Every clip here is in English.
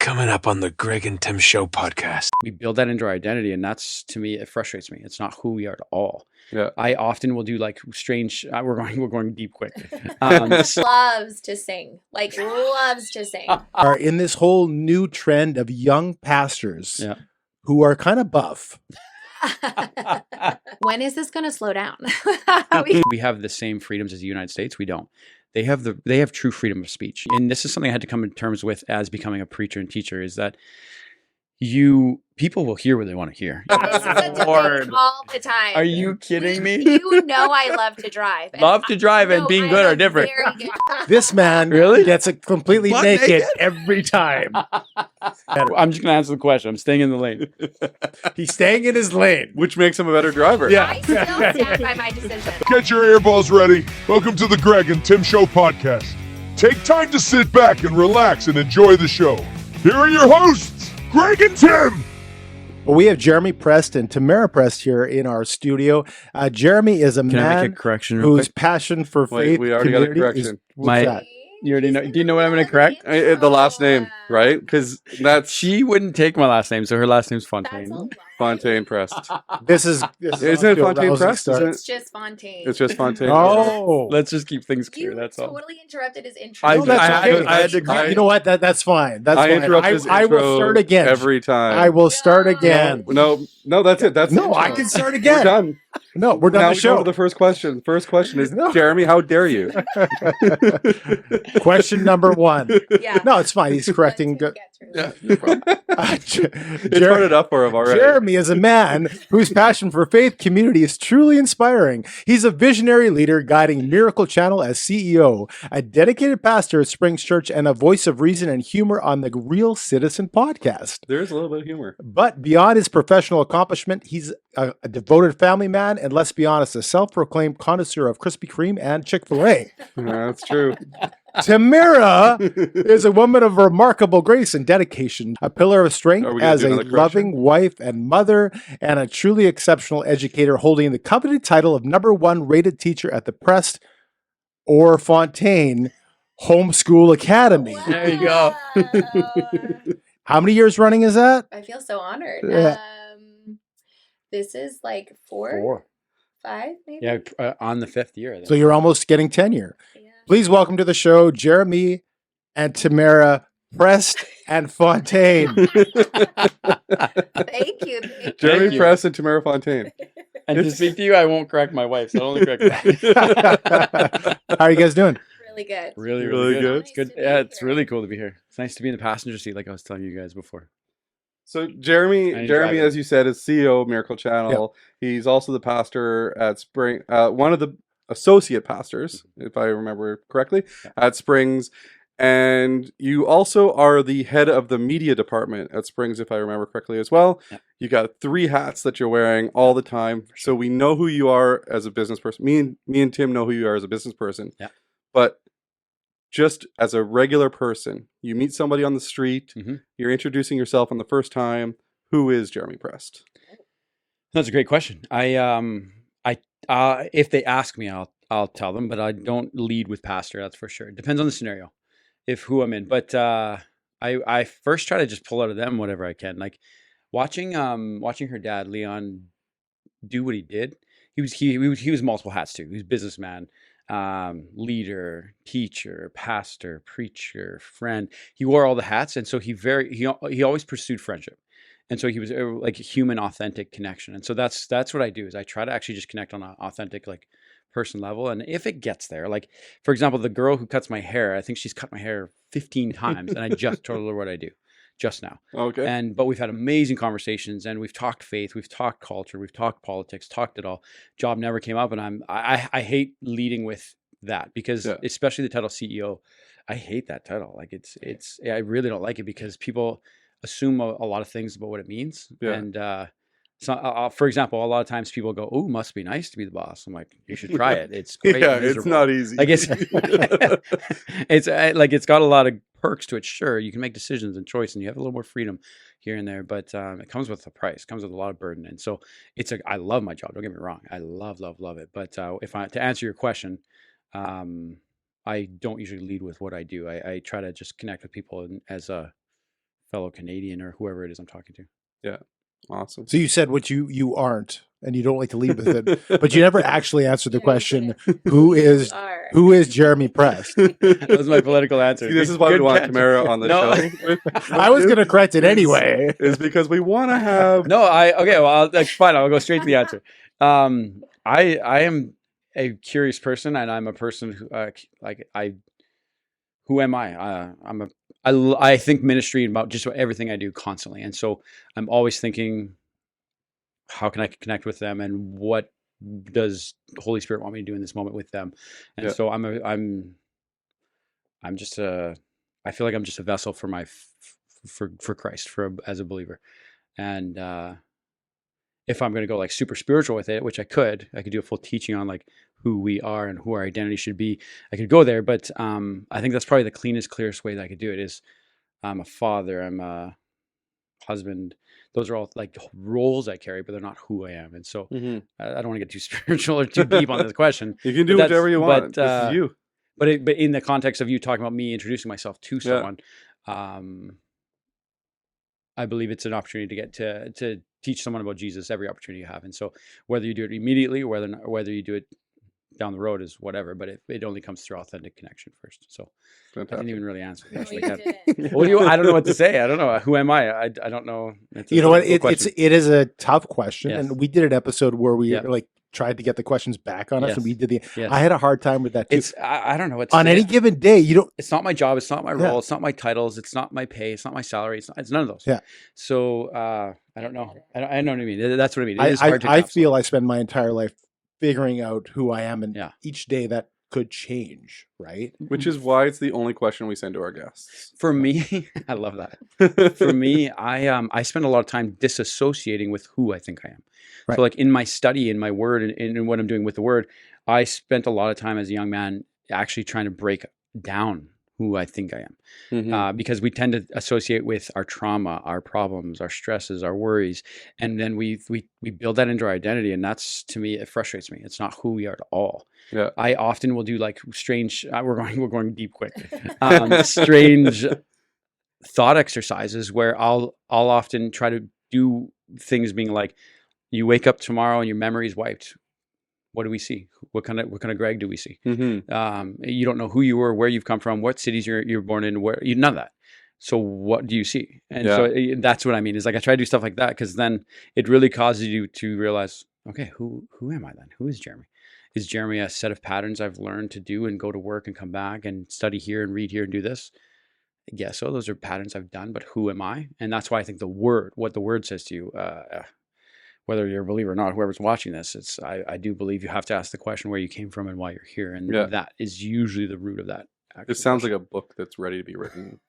Coming up on the Greg and Tim Show podcast. We build that into our identity, and that's, to me, it frustrates me. It's not who we are at all. Yeah. I often will do like strange. We're going deep quick. Loves to sing, loves to sing. Are in this whole new trend of young pastors Yeah. who are kind of buff. When is this going to slow down? We have the same freedoms as the United States. We don't. They have true freedom of speech, and this is something I had to come to terms with as becoming a preacher and teacher. Is that people will hear what they want to hear. This is a debate all the time. Are you kidding me? You know I love to drive. Love to drive and being good are different. This man Really? gets it completely Butt naked naked? every time. I'm just going to answer the question. I'm staying in the lane. He's staying in his lane. Which makes him a better driver. Yeah. I still stand by my decision. Get your earballs ready. Welcome to the Greg and Tim Show podcast. Take time to sit back and relax and enjoy the show. Here are your hosts, Greg and Tim. Well, we have Jeremy Prest and Tamara Prest here in our studio. Jeremy is a Can I make man a correction real whose quick? passion for Wait, faith we already got a community correction. is- what's My- that? You already know. Do you know what I'm going to correct? The last name, right? Because that's She wouldn't take my last name, so her last name's That's Fontaine. a lot. Fontaine Prest. This is Isn't it Fontaine Prest? Start. Isn't It's just Fontaine. It's just Fontaine. Oh, Let's just keep things clear. You That's all. totally interrupted his intro. I- No, that's I- okay. I had to- you know what? That's fine. That's I fine. interrupt his I intro will start again. every time. I will start again. No, that's it. That's No, the I intro. can start We're again. done. No, we're done Now the we go show. to the first question. First question is, No. Jeremy, how dare you? Question number one. Yeah. No, it's fine. He's correcting. Get through. Yeah, no problem. Jer- It's brought it up for him already. Jeremy is a man whose passion for faith community is truly inspiring. He's a visionary leader guiding Miracle Channel as CEO, a dedicated pastor at Springs Church, and a voice of reason and humor on the Real Citizen podcast. There's a little bit of humor. But beyond his professional accomplishment, he's a devoted family man, and let's be honest, a self-proclaimed connoisseur of Krispy Kreme and Chick-fil-A. That's true. Tamara is a woman of remarkable grace and dedication, a pillar of strength Are we gonna as do a another loving correction? wife and mother, and a truly exceptional educator, holding the coveted title of #1 rated teacher at the Prest or Fontaine Homeschool Academy. There you go. How many years running is that? I feel so honored. Yeah. This is like 4, 5, maybe. Yeah, on the 5th year. I think. So you're almost getting tenure. Yeah. Please welcome to the show, Jeremy and Tamara Prest and Fontaine. Thank you. Jeremy Thank you. Prest and Tamara Fontaine. And to speak to you, I won't correct my wife, so I only correct that. How are you guys doing? Really good. Really, Really really good. good. It's good. Nice to be Yeah, it's here. really cool to be here. It's nice to be in the passenger seat, like I was telling you guys before. So Jeremy, And Jeremy, driving. as you said, is CEO of Miracle Channel. He's also the pastor at Spring, one of the associate pastors, if I remember correctly, at Springs. And you also are the head of the media department at Springs, if I remember correctly as well. Yeah. You got 3 hats that you're wearing all the time. So we know who you are as a business person. Me and Tim know who you are as a business person. Yeah. But just as a regular person, you meet somebody on the street, Mhm. you're introducing yourself on the first time. Who is Jeremy Prest? That's a great question. If they ask me, I'll tell them, but I don't lead with pastor. That's for sure. It depends on the scenario, if who I'm in. But I first try to just pull out of them whatever I can. Like watching her dad Leon do what he did. He was multiple hats too. He was businessman, leader, teacher, pastor, preacher, friend. He wore all the hats, and so he always pursued friendship. And so he was like a human, authentic connection. And so that's what I do is I try to actually just connect on an authentic, like person level. And if it gets there, like for example, the girl who cuts my hair, I think she's cut my hair 15 times, and I just told her what I do just now. Okay. But we've had amazing conversations, and we've talked faith, we've talked culture, we've talked politics, talked it all. Job never came up, and I hate leading with that because especially the title CEO, I hate that title. Like I really don't like it because people assume a lot of things about what it means. Yeah. And so, for example, a lot of times people go, "Oh, must be nice to be the boss." I'm like, "You should try it. It's great." Yeah, and it's miserable." not easy. Like it's like it's got a lot of perks to it. Sure, you can make decisions and choice, and you have a little more freedom here and there, but it comes with a price. It comes with a lot of burden, and so I love my job. Don't get me wrong, I love it. But to answer your question, I don't usually lead with what I do. I try to just connect with people as a fellow Canadian or whoever it is I'm talking to. Awesome. So you said what you aren't, and you don't like to lead with it, but you never actually answered the question: who is Jeremy Press? That was my political answer. See, this is why we Good want catch. Tamara on the No. show. I was going to correct it anyway. Is because we want to have. No, okay. Well, that's fine. I'll go straight to the answer. I am a curious person, and I'm a person who, who am I? I think ministry about just about everything I do constantly, and so I'm always thinking, how can I connect with them, and what does the Holy Spirit want me to do in this moment with them? And Yeah. so I'm just I feel like I'm just a vessel for for Christ, as a believer, and if I'm going to go like super spiritual with it, which I could do a full teaching on like who we are and who our identity should be. I could go there, but I think that's probably the cleanest, clearest way that I could do it is I'm a father, I'm a husband. Those are all like roles I carry, but they're not who I am. And so Mhm. I don't want to get too spiritual or too deep on this question. You can do But whatever you want. but, This is you. But in the context of you talking about me introducing myself to someone, I believe it's an opportunity to get to teach someone about Jesus every opportunity you have. And so whether you do it immediately or whether you do it down the road is whatever, but it only comes through authentic connection first. So I didn't Fantastic. even really answer the No, question. you Like, didn't. what do you? I don't know what to say. I don't know. Who am I? I don't know. It's a You know what? difficult question. It is a tough question, Yes. and we did an episode where we Yeah. like tried to get the questions back on us, Yes. and we did the. Yes. I had a hard time with that too. It's I don't know what to On say. any given day, you don't. It's not my job. It's not my Yeah. role. It's not my titles. It's not my pay. It's not my salary. It's none of those. Yeah. So I don't know. I know what I mean. That's what I mean. It I is hard to I encapsulate. feel I spend my entire life figuring out who I am, and Yeah. each day that could change, right? Which is why it's the only question we send to our guests. For me, I love that. For me, I spend a lot of time disassociating with who I think I am. Right. So like in my study, in my word, and in what I'm doing with the word, I spent a lot of time as a young man actually trying to break down who I think I am. Mhm. Because we tend to associate with our trauma, our problems, our stresses, our worries, and then we build that into our identity, and that's, to me, it frustrates me. It's not who we are at all. Yeah. I often will do like strange. We're going deep quick. Strange thought exercises where I'll often try to do things being like, you wake up tomorrow and your memory is wiped. What do we see? What kind of Greg do we see? Mhm. You don't know who you were, where you've come from, what cities you're born in, none of that. So what do you see? And so that's what I mean is like I try to do stuff like that because then it really causes you to realize, okay, who am I then? Who is Jeremy? Is Jeremy a set of patterns I've learned to do and go to work and come back and study here and read here and do this? Yeah, so those are patterns I've done, but who am I? And that's why I think what the word says to you, whether you're a believer or not, whoever's watching this, I do believe you have to ask the question where you came from and why you're here. And that is usually the root of that. It sounds like a book that's ready to be written.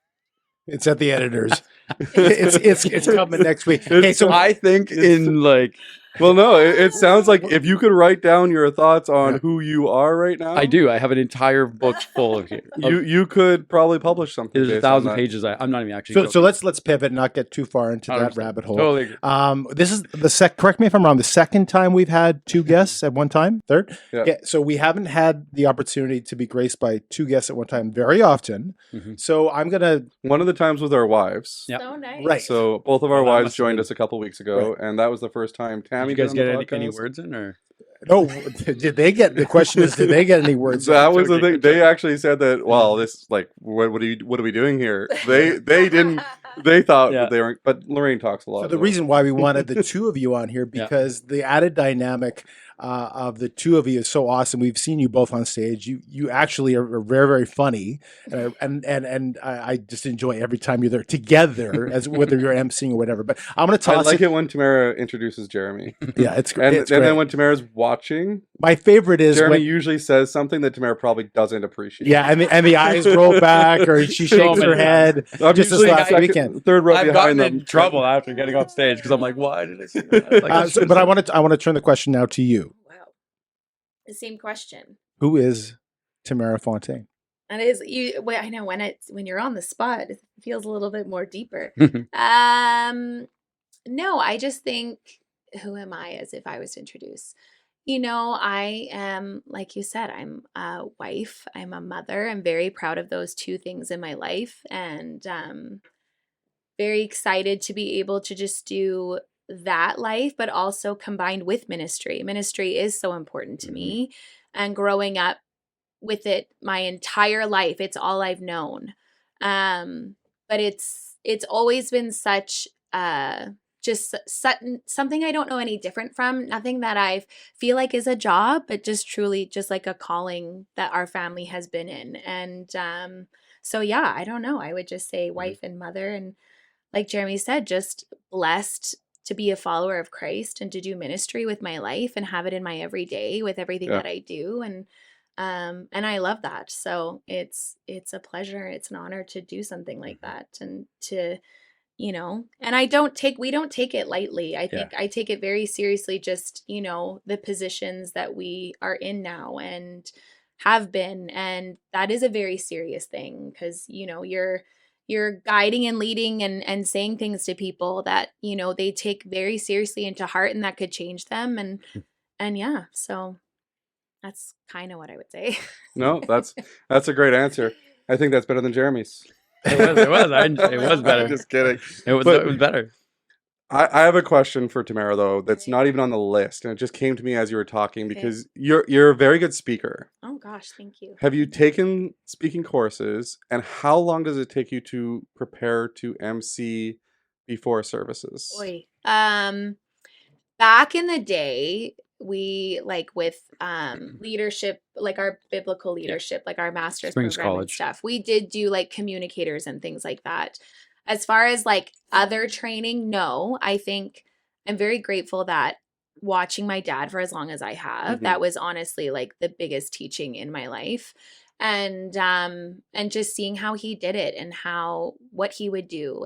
It's at the editors. it's coming next week. Okay, so I think in like, Well, no, it sounds like if you could write down your thoughts on who you are right now, I do. I have an entire book full of you could probably publish something. There's based on 1,000 that. pages. I'm not even actually. so let's pivot and not get too far into that 100%. rabbit hole. Totally agree. This is correct me if I'm wrong, the second time we've had two guests at one time, third. Yeah. So we haven't had the opportunity to be graced by two guests at one time very often. Mhm. So I'm gonna One of the times with our wives. Yeah. So nice. Right. So both of our Well, that wives must have joined been- us a couple weeks ago, and that was the first time Tammy. Did you guys did on get the any podcast. words in or? no. Did they get the question? Is did they get any words? That was the Okay, thing. good They job. actually said that. Well, this like what are we doing here? They didn't. They thought Yeah. that they weren't. But Lorraine talks a lot. So the about reason why we wanted the two of you on here Yeah. because the added dynamic of the two of you is so awesome. We've seen you both on stage. You actually are very, very funny, and I just enjoy every time you're there together, as whether you're emceeing or whatever. But I'm going to I toss like it when Tamara introduces Jeremy, Yeah, it's and, great. and then when Tamara's watching, My favorite is Jeremy when, usually says something that Tamara probably doesn't appreciate. yeah, and the eyes roll back, or she So shakes her many head. I'm Just this usually last second- weekend. third row I've behind gotten them. in trouble after getting off stage because I'm like, why did I say that? Like, But I want to turn the question now to you. Wow. The same question. Who is Tamara Fontaine? And it is you. Well, I know when you're on the spot, it feels a little bit more deeper. No, I just think, who am I as if I was to introduce? You know, I am, like you said, I'm a wife, I'm a mother. I'm very proud of those two things in my life. And very excited to be able to just do that life, but also combined with ministry. Ministry is so important to me, and growing up with it my entire life, it's all I've known. But it's always been such just something I don't know any different from, nothing that I feel like is a job, but just truly just like a calling that our family has been in. And so yeah, I don't know, I would just say wife and mother, and like Jeremy said, just blessed to be a follower of Christ and to do ministry with my life and have it in my everyday with everything that I do. And I love that. So it's a pleasure. It's an honor to do something like that, and to, you know, and we don't take it lightly. I think I take it very seriously, just, you know, the positions that we are in now and have been. And that is a very serious thing, because, you know, you're guiding and leading and saying things to people that, you know, they take very seriously into heart, and that could change them. And yeah, so that's kind of what I would say. No, that's a great answer. I think that's better than Jeremy's. It was better. I'm just kidding. It was better. I have a question for Tamara, though, that's not even on the list, and it just came to me as you were talking, because you're a very good speaker. Oh gosh, thank you. Have you taken speaking courses, and how long does it take you to prepare to MC before services? Oy. Back in the day, we like with leadership, like our biblical leadership, like our master's Springs program College and stuff, we did do like communicators and things like that. As far as like other training, no. I think I'm very grateful that watching my dad for as long as I have, that was honestly like the biggest teaching in my life. And just seeing how he did it and what he would do.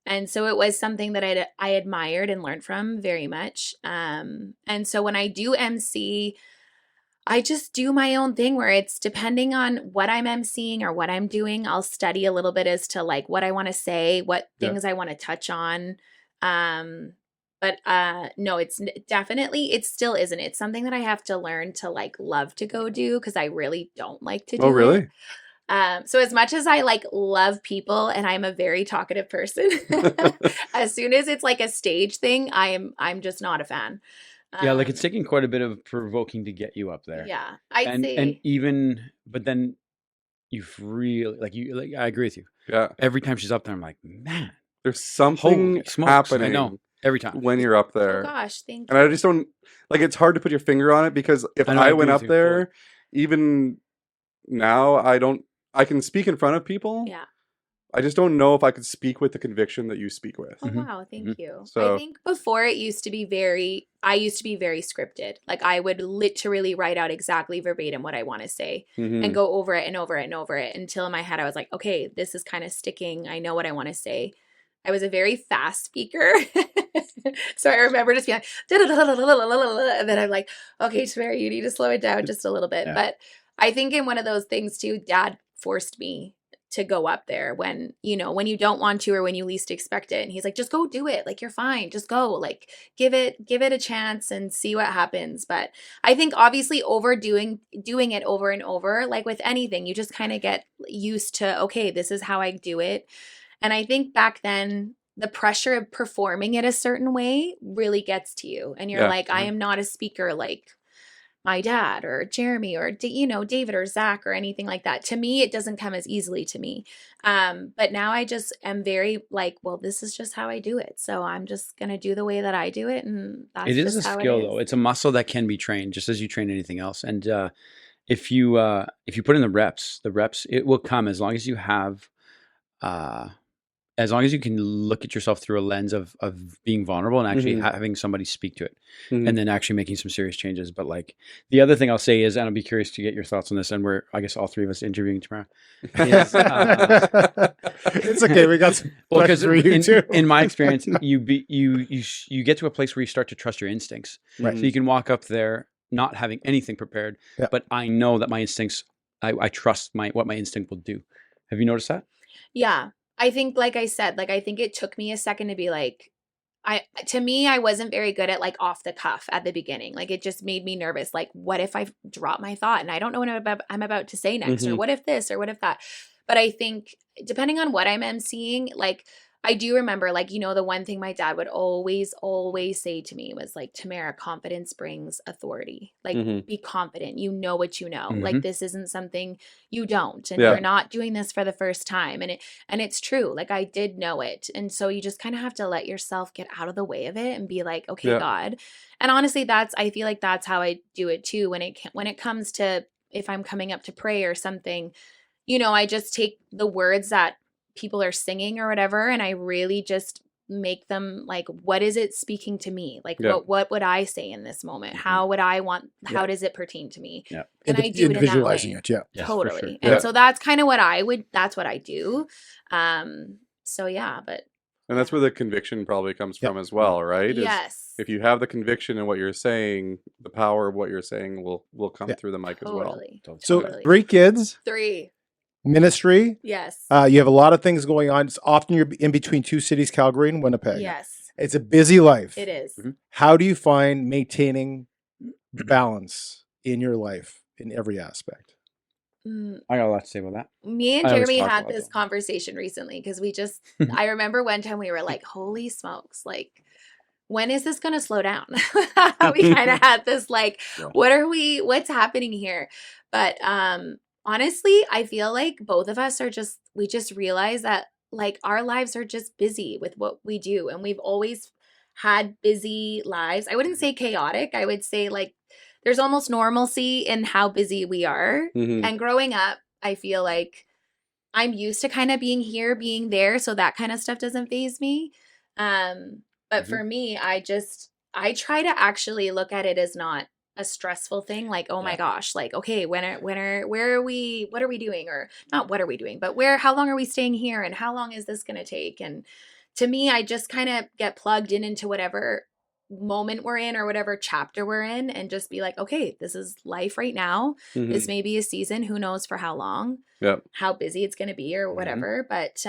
And so it was something that I admired and learned from very much. And so when I do MC, I just do my own thing, where it's depending on what I'm MCing or what I'm doing, I'll study a little bit as to like what I want to say, what things I want to touch on. But no, it still isn't. It's something that I have to learn to like love to go do, because I really don't like to do it. Oh, really? So as much as I like love people and I'm a very talkative person, as soon as it's like a stage thing, I'm just not a fan. Yeah, like it's taking quite a bit of provoking to get you up there. Yeah, I'd say. And even, but then you've really I agree with you. Yeah. Every time she's up there, I'm like, man, There's something holy smokes. happening I know, every time. when you're up Oh there. gosh, thank And you. I just don't, like, it's hard to put your finger on it, because if I know, I I went agree up with you fully. there, even now, I can speak in front of people. Yeah. I just don't know if I could speak with the conviction that you speak with. Oh wow, thank you. So- I think before I used to be very scripted. Like I would literally write out exactly verbatim what I want to say Mhm. and go over it and over it and over it until in my head I was like, okay, this is kind of sticking. I know what I want to say. I was a very fast speaker. So I remember just being like, and then I'm like, okay, Tamara, you need to slow it down just a little bit. Yeah. But I think in one of those things too, Dad forced me to go up there when you don't want to, or when you least expect it. And he's like, just go do it. Like, you're fine. Just go, like, give it a chance and see what happens. But I think obviously doing it over and over, like with anything, you just kind of get used to, okay, this is how I do it. And I think back then, the pressure of performing it a certain way really gets to you. And you're like, I am not a speaker like my dad or Jeremy or, David or Zach or anything like that. To me, it doesn't come as easily to me. But now I just am very like, well, this is just how I do it. So I'm just going to do the way that I do it. And that's It is just a how skill, it is. though. It's a muscle that can be trained, just as you train anything else. And if you put in the reps, it will come as long as you have, as long as you can look at yourself through a lens of being vulnerable and actually having somebody speak to it, and then actually making some serious changes. But like the other thing I'll say is, and I'll be curious to get your thoughts on this, and I guess all three of us interviewing tomorrow. Is, It's okay. We got some well, questions because for you too. in my experience, you get to a place where you start to trust your instincts. Right. So you can walk up there not having anything prepared, Yeah. but I know that my instincts, I trust what my instinct will do. Have you noticed that? Yeah. I think, like I said, like, I think it took me a second to be like, I wasn't very good at like off the cuff at the beginning. Like, it just made me nervous. Like, what if I drop my thought and I don't know what I'm about to say next, or what if this, or what if that? But I think depending on what I'm emceeing, like, I do remember, like, the one thing my dad would always, always say to me was like, Tamara, confidence brings authority. Like, Mhm. be confident. You know what you know. Mhm. Like, this isn't something you don't, and Yeah. you're not doing this for the first time. And it's true. Like, I did know it. And so you just kind of have to let yourself get out of the way of it and be like, okay, Yeah. God. And honestly, I feel like that's how I do it too. When it comes to, if I'm coming up to pray or something, I just take the words that people are singing or whatever, and I really just make them like, what is it speaking to me? Like, Yeah. what would I say in this moment? Mhm. How would I want, Yeah. how does it pertain to me? Yeah. And I do it in that Visualizing way. it. Yeah. Yes, for Totally. sure. And Yeah. so that's kind of what that's what I do. So yeah, but And that's where the conviction probably comes Yeah. from as well, right? Is yes. if you have the conviction in what you're saying, the power of what you're saying will come Yeah. through the mic as well. Totally. So Totally. 3 kids, 3. ministry. Yes. You have a lot of things going on. It's often you're in between 2 cities, Calgary and Winnipeg. Yes. It's a busy life. It is. Mhm. How do you find maintaining balance in your life in every aspect? Mm, I got a lot to say about that. Me and I always Jeremy talk had about this that. conversation recently because I remember one time we were like, holy smokes, like, when is this going to slow down? We kind of had this like, Yeah. what's happening here? But honestly, I feel like both of us we just realize that like our lives are just busy with what we do. And we've always had busy lives. I wouldn't say chaotic. I would say like there's almost normalcy in how busy we are. Mhm. And growing up, I feel like I'm used to kind of being here, being there. So that kind of stuff doesn't faze me. But for me, I try to actually look at it as not a stressful thing. Like, oh my Yeah. gosh, like, okay, where are we, what are we doing? Or not what are we doing, but how long are we staying here? And how long is this going to take? And to me, I just kind of get plugged into whatever moment we're in or whatever chapter we're in and just be like, okay, this is life right now. Mhm. This may be a season, who knows for how long, Yep. how busy it's going to be or whatever. But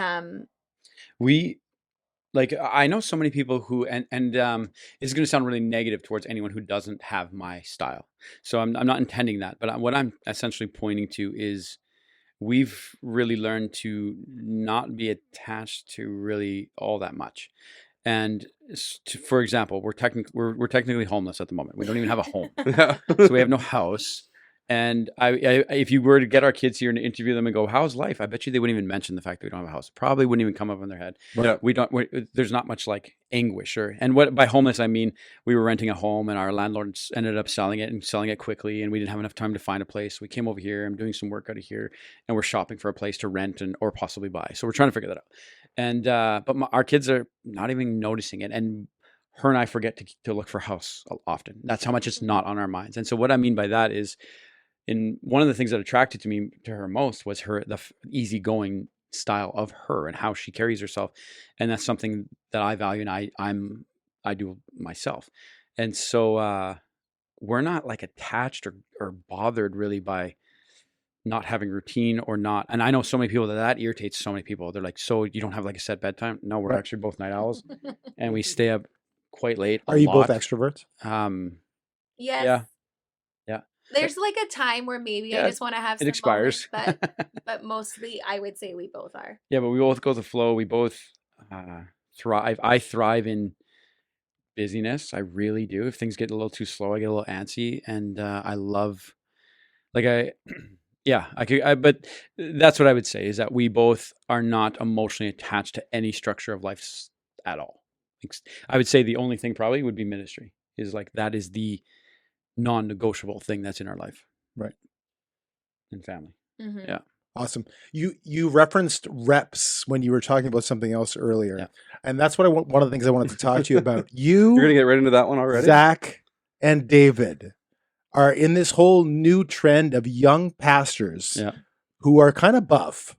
We like I know so many people who and it's going to sound really negative towards anyone who doesn't have my style. So I'm not intending that, but what I'm essentially pointing to is we've really learned to not be attached to really all that much. And for example, we're technically homeless at the moment. We don't even have a home. Yeah. So we have no house. And I if you were to get our kids here and interview them and go, how's life? I bet you they wouldn't even mention the fact that we don't have a house. Probably wouldn't even come up in their head. Yeah. There's not much like anguish and what by homeless, I mean, we were renting a home and our landlord ended up selling it quickly. And we didn't have enough time to find a place. We came over here. I'm doing some work out of here and we're shopping for a place to rent or possibly buy. So we're trying to figure that out. And, but our kids are not even noticing it. And her and I forget to look for a house often. That's how much it's not on our minds. And so what I mean by that is, one of the things that attracted to her most was the easygoing style of her and how she carries herself, and that's something that I value and I do myself. And so we're not like attached or bothered really by not having routine or not. And I know so many people that irritates so many people. They're like, so you don't have like a set bedtime? No, we're Right. actually both night owls, and we stay up quite late. Are you both extroverts? yes. Yeah. There's like a time where maybe I Yeah, just want to have it some expires. moments, but mostly I would say we both are. Yeah, but we both go with the flow. We both thrive. I thrive in busyness. I really do. If things get a little too slow, I get a little antsy, and I love, like but that's what I would say is that we both are not emotionally attached to any structure of life at all. I would say the only thing probably would be ministry. Is like that is the non-negotiable thing that's in our life, Right. And family. Mm-hmm. Yeah. Awesome. You referenced reps when you were talking about something else earlier. Yeah. And that's what one of the things I wanted to talk to you about. You, You're gonna get right into that one already. Zach, and David are in this whole new trend of young pastors Yeah. who are kind of buff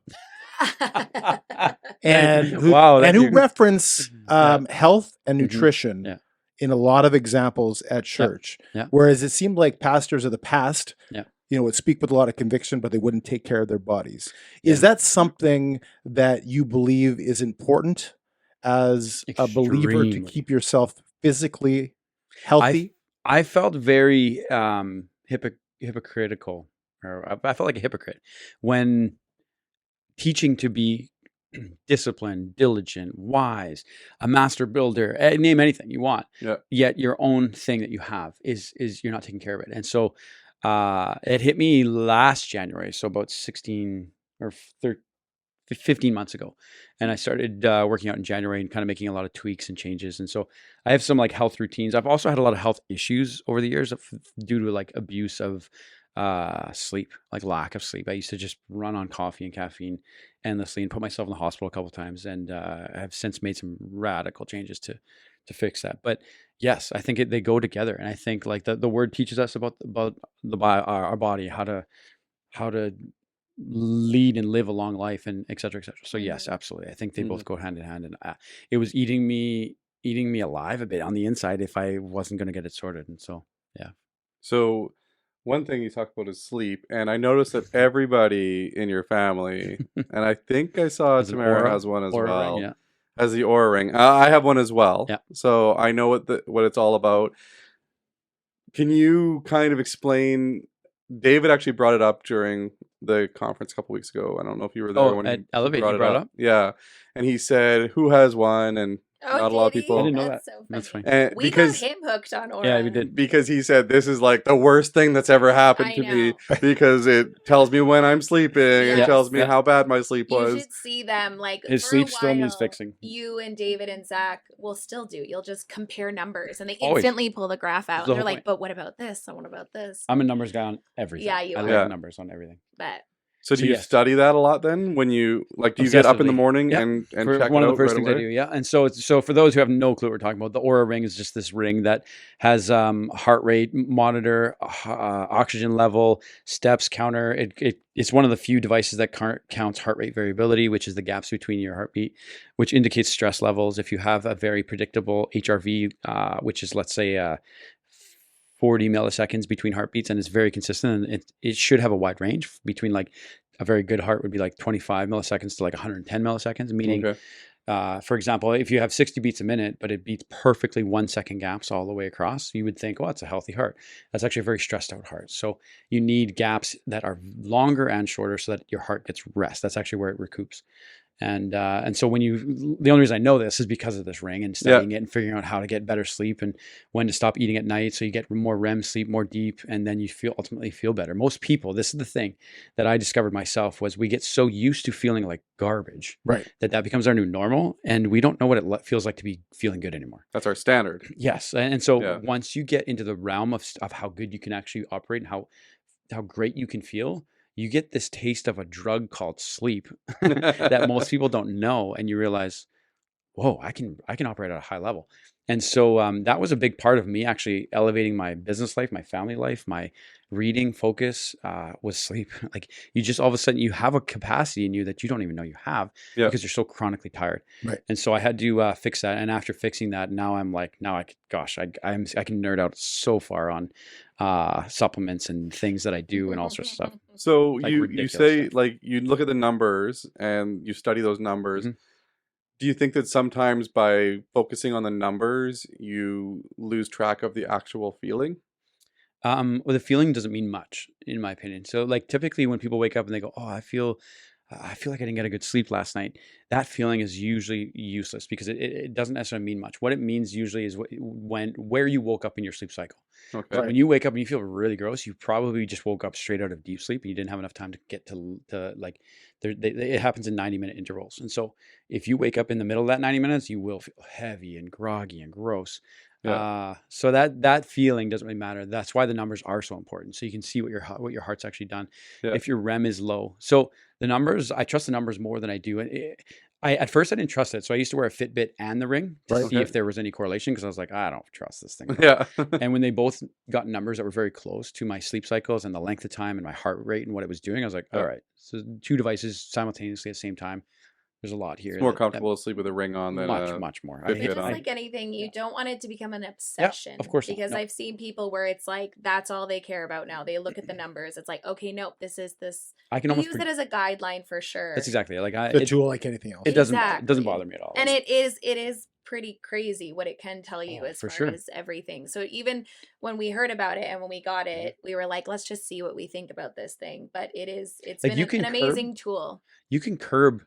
and who, Wow, and who you- reference health and Mhm. nutrition Yeah. in a lot of examples at church. Yeah. Whereas it seemed like pastors of the past, Yeah. would speak with a lot of conviction, but they wouldn't take care of their bodies. Is that something that you believe is important as a believer to Extremely. keep yourself physically healthy? I felt very hypocritical, or I felt like a hypocrite when teaching to be disciplined, diligent, wise, a master builder, name anything you want. Yeah. Yet your own thing that you have is you're not taking care of it. And so it hit me last January, so about 16 or 15 months ago. And I started working out in January and kind of making a lot of tweaks and changes. And so I have some like health routines. I've also had a lot of health issues over the years due to like abuse of sleep, like lack of sleep. I used to just run on coffee and caffeine endlessly and put myself in the hospital a couple of times. And I have since made some radical changes to fix that. But yes, I think they go together. And I think like the word teaches us about our body, how to lead and live a long life, and et cetera, et cetera. So yes, absolutely. I think they both go hand in hand. And it was eating me alive a bit on the inside if I wasn't going to get it sorted. And so, yeah. So one thing you talk about is sleep, and I noticed that everybody in your family, and I think I saw Has an Tamara Oura- has one as Oura well, ring, yeah. has the Oura ring. I have one as well. Yeah. So I know what it's all about. Can you kind of explain? David actually brought it up during the conference a couple weeks ago. I don't know if you were there when at he Elevate, brought you it brought it up. up? Yeah, and he said, "Who has one?" And not a lot of did he? people. I didn't know That's that. So That's funny. fine. And We because got him hooked on Aura. Yeah, we did. because he said this is like the worst thing that's ever happened I to me know. because it tells me when I'm sleeping. It Yes. tells me Yeah. how bad my sleep You was. should see them like His for sleep a still needs while, fixing. You and David and Zach will still do. You'll just compare numbers, and they Always. instantly pull the graph out. the And they're whole like, point. "But what about this? And what about this?" I'm a numbers guy on everything. Yeah, you I are. love Yeah. numbers on everything. But So do So you yes. study that a lot then? When you like, do you get up in the Obsessively. morning Yeah. and For check one it of the out first right things I away? do, yeah. And so for those who have no clue what we're talking about, the Aura ring is just this ring that has heart rate monitor, oxygen level, steps counter. It's one of the few devices that counts heart rate variability, which is the gaps between your heartbeat, which indicates stress levels. If you have a very predictable HRV, which is let's say 40 milliseconds between heartbeats, and it's very consistent, and it should have a wide range between like a very good heart would be like 25 milliseconds to like 110 milliseconds, meaning Okay. for example, if you have 60 beats a minute, but it beats perfectly 1 second gaps all the way across, you would think, oh, it's a healthy heart. That's actually a very stressed out heart. So you need gaps that are longer and shorter so that your heart gets rest. That's actually where it recoups. And so the only reason I know this is because of this ring and studying it and figuring out how to get better sleep and when to stop eating at night so you get more REM sleep, more deep, and then you ultimately feel better. Most people, this is the thing that I discovered myself, was we get so used to feeling like garbage Right. that becomes our new normal, and we don't know what it feels like to be feeling good anymore. That's our standard. Yes, and so Yeah. once you get into the realm of how good you can actually operate and how great you can feel, you get this taste of a drug called sleep that most people don't know, and you realize, whoa, I can operate at a high level. And so that was a big part of me actually elevating my business life, my family life, my reading focus was sleep. Like you just all of a sudden you have a capacity in you that you don't even know you have because you're so chronically tired. Right. And so I had to fix that. And after fixing that, now I can nerd out so far on supplements and things that I do and all sorts of stuff. So Like you ridiculous say stuff. like you look at the numbers and you study those numbers. Mhm. Do you think that sometimes by focusing on the numbers you lose track of the actual feeling? Well, the feeling doesn't mean much, in my opinion. So, like, typically when people wake up and they go, "Oh, I feel like I didn't get a good sleep last night," that feeling is usually useless because it doesn't necessarily mean much. What it means usually is where you woke up in your sleep cycle. Okay. So when you wake up and you feel really gross, you probably just woke up straight out of deep sleep and you didn't have enough time to get to like. It happens in 90-minute intervals, and so if you wake up in the middle of that 90 minutes, you will feel heavy and groggy and gross. So that feeling doesn't really matter. That's why the numbers are so important. So you can see what your heart's actually done. Yeah. If your REM is low, so the numbers, I trust the numbers more than I do. And at first I didn't trust it, so I used to wear a Fitbit and the ring to see if there was any correlation because I was like, I don't trust this thing. Yeah. And when they both got numbers that were very close to my sleep cycles and the length of time and my heart rate and what it was doing, I was like, all right, so 2 devices simultaneously at the same time. There's a lot here. It's more that comfortable to sleep with a ring on than much more. Fitbit It's just on. like anything, you don't want it to become an obsession. of course not. Because No. I've seen people where it's like that's all they care about now. They look at the numbers. It's like, okay, nope, this is this. I can You almost use it as a guideline for sure. That's exactly it. Like The tool like anything else. it doesn't Exactly. bother me at all. And it is pretty crazy what it can tell you Oh, as for far sure. as everything. So even when we heard about it and when we got it, we were like, let's just see what we think about this thing. But it's Like, been you an can curb- amazing tool. you can curb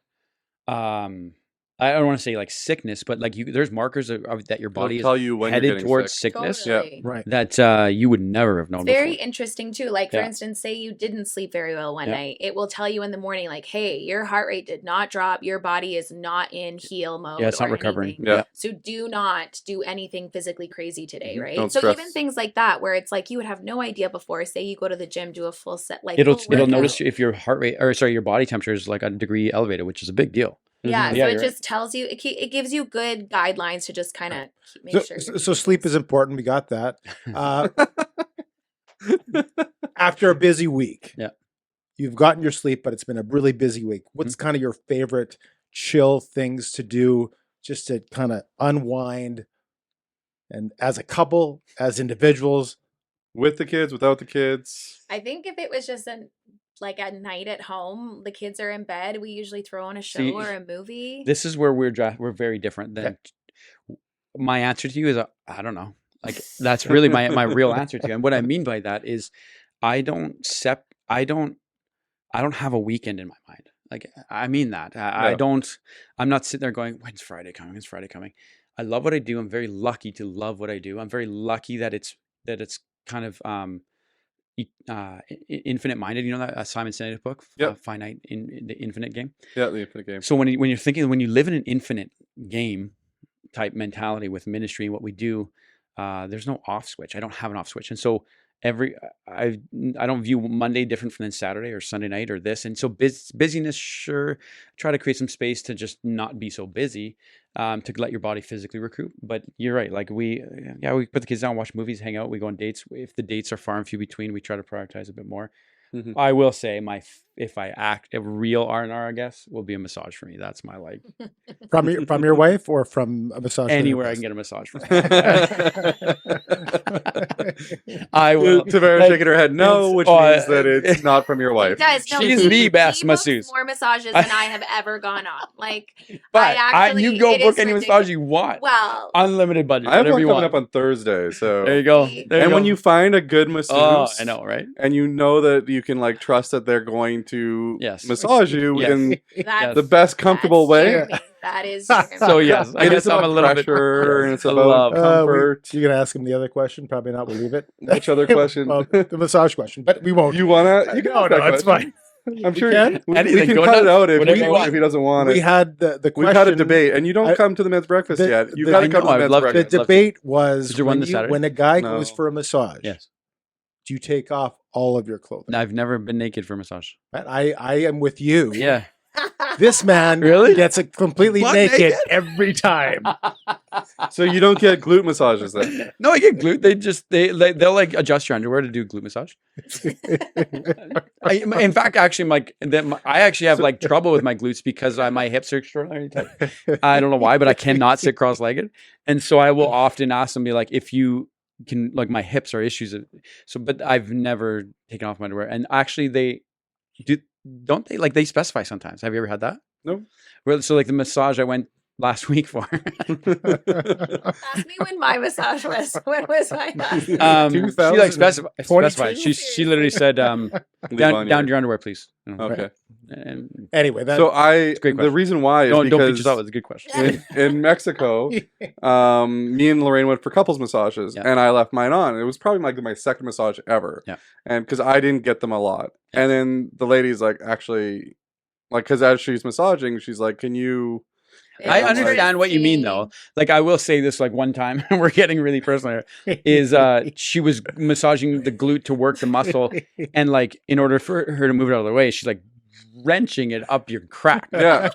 I don't want to say like sickness, but like there's markers of that your They'll body tell is you when you're headed getting towards sick. sickness Totally. Right. that you would never have known It's very before. interesting too. Like for Yeah. instance, say you didn't sleep very well one Yeah. night, it will tell you in the morning, like, "Hey, your heart rate did not drop. Your body is not in heal mode. Yeah, it's not or recovering. anything. Yeah. So do not do anything physically crazy today, Mhm. right? Don't so stress. even things like that, where it's like you would have no idea before. Say you go to the gym, do a full set, like It'll full notice workout. if your heart rate or sorry your body temperature is like a degree elevated, which is a big deal. Yeah, Mhm. so Yeah, it you're just tells you. It gives you good guidelines to just kind of make So, sure. so sleep is important. We got that. Uh, after a busy week, Yeah. you've gotten your sleep, but it's been a really busy week. What's kind of your favorite chill things to do just to kind of unwind? And as a couple, as individuals, With the kids, without the kids. I think if it was just like at night at home, the kids are in bed, we usually throw on a show See, or a movie. This is where we're very different than my answer to you is I don't know. Like that's really my real answer to you. And what I mean by that is I don't have a weekend in my mind. Like I mean that. I'm not sitting there going, when's Friday coming? When's Friday coming? I love what I do. I'm very lucky to love what I do. I'm very lucky that it's kind of infinite minded. You know that Simon Sinek book, Yep. Finite in the Infinite Game. Yeah, the infinite game. So when you're thinking, when you live in an infinite game type mentality with ministry and what we do, there's no off switch. I don't have an off switch, and so I don't view Monday different from than Saturday or Sunday night or this. And so busyness, sure, try to create some space to just not be so busy, to let your body physically recoup. But you're right. Like we put the kids down, watch movies, hang out. We go on dates. If the dates are far and few between, we try to prioritize a bit more. Mhm. I will say if I act a real R&R, I guess, will be a massage for me. That's my like from your wife or from a massage anywhere I therapist? can get a massage from. I will. Tavera shaking her head no, it's- which oh, means that it's not from your It wife. does. No, She's he- the best he books masseuse. more massages than I have ever gone on. Like, But actually, you go it book is any ridiculous. massage you want. Well, Unlimited budget. I have Whatever one you coming want. up on Thursday, so There you go. And There and when go. you find a good masseuse, Oh, I know, right? and you know that you can like trust that they're going to Yes. massage you Yes. in that's the best comfortable that's way. Jeremy. That is Jeremy. So yes, I It guess is I'm about a little bit. pressure, and it's I about love- comfort. You're gonna ask him the other question? Probably not. We'll leave it. Which other question? Well, the massage question, but we won't. You wanna? You can No, ask no, that it's question. fine. I'm sure can? we Anything, can go cut it nuts. out Whatever if you want. he doesn't want We it. had the question. We've had a debate, and you don't I- come to the men's breakfast the- yet. You've the- got I to come know, to I'd the men's love to. The breakfast. Love to. debate was Is there one when, this you, Saturday? when a guy No. goes for a massage, Yes. do you take off all of your clothing? I've never been naked for massage. And I am with you. Yeah. This man Really? gets it completely Butt naked, naked? every time. So you don't get glute massages then? No, I get glute. They'll like adjust your underwear to do glute massage. In fact, actually, I actually have like trouble with my glutes because my hips are extraordinarily tight. I don't know why, but I cannot sit cross-legged, and so I will often ask them, be like, if you can, like, my hips are issues. So, but I've never taken off my underwear, and actually, don't they like they specify sometimes? Have you ever had that? No. Well, so like the massage I went last week for. Ask me when my massage was. When was my last? She like specified. 2022? She literally said, Leave down on to your underwear, please. You know, Okay. And Anyway, that So a great the question. reason why is don't beat because yourself. It's a good question. in Mexico, me and Lorraine went for couples massages, Yeah. and I left mine on. It was probably like my second massage ever, Yeah. and because I didn't get them a lot, and then the lady's like, actually, like, because as she's massaging, she's like, "Can you?" I understand what you mean, though. Like, I will say this, like, one time, we're getting really personal here, is she was massaging the glute to work the muscle, and, like, in order for her to move it out of the way, she's, like, wrenching it up your crack. Yeah,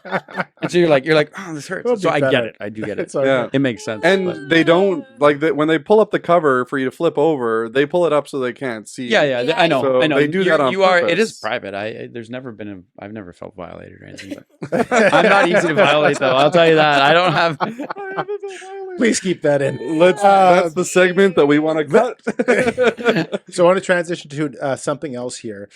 And so you're like, oh, this hurts. We'll So be I better. get it. I do get it. It's all Yeah. right. It makes sense. and but- they don't like when they pull up the cover for you to flip over. They pull it up so they can't see. yeah, Yeah, I know. So I know. they do that on you are. It is purpose. private. I've never felt violated or anything. But I'm not easy to violate, though. I'll tell you that. I don't have. Please keep that in. That's the segment that we want to cut. So I want to transition to something else here.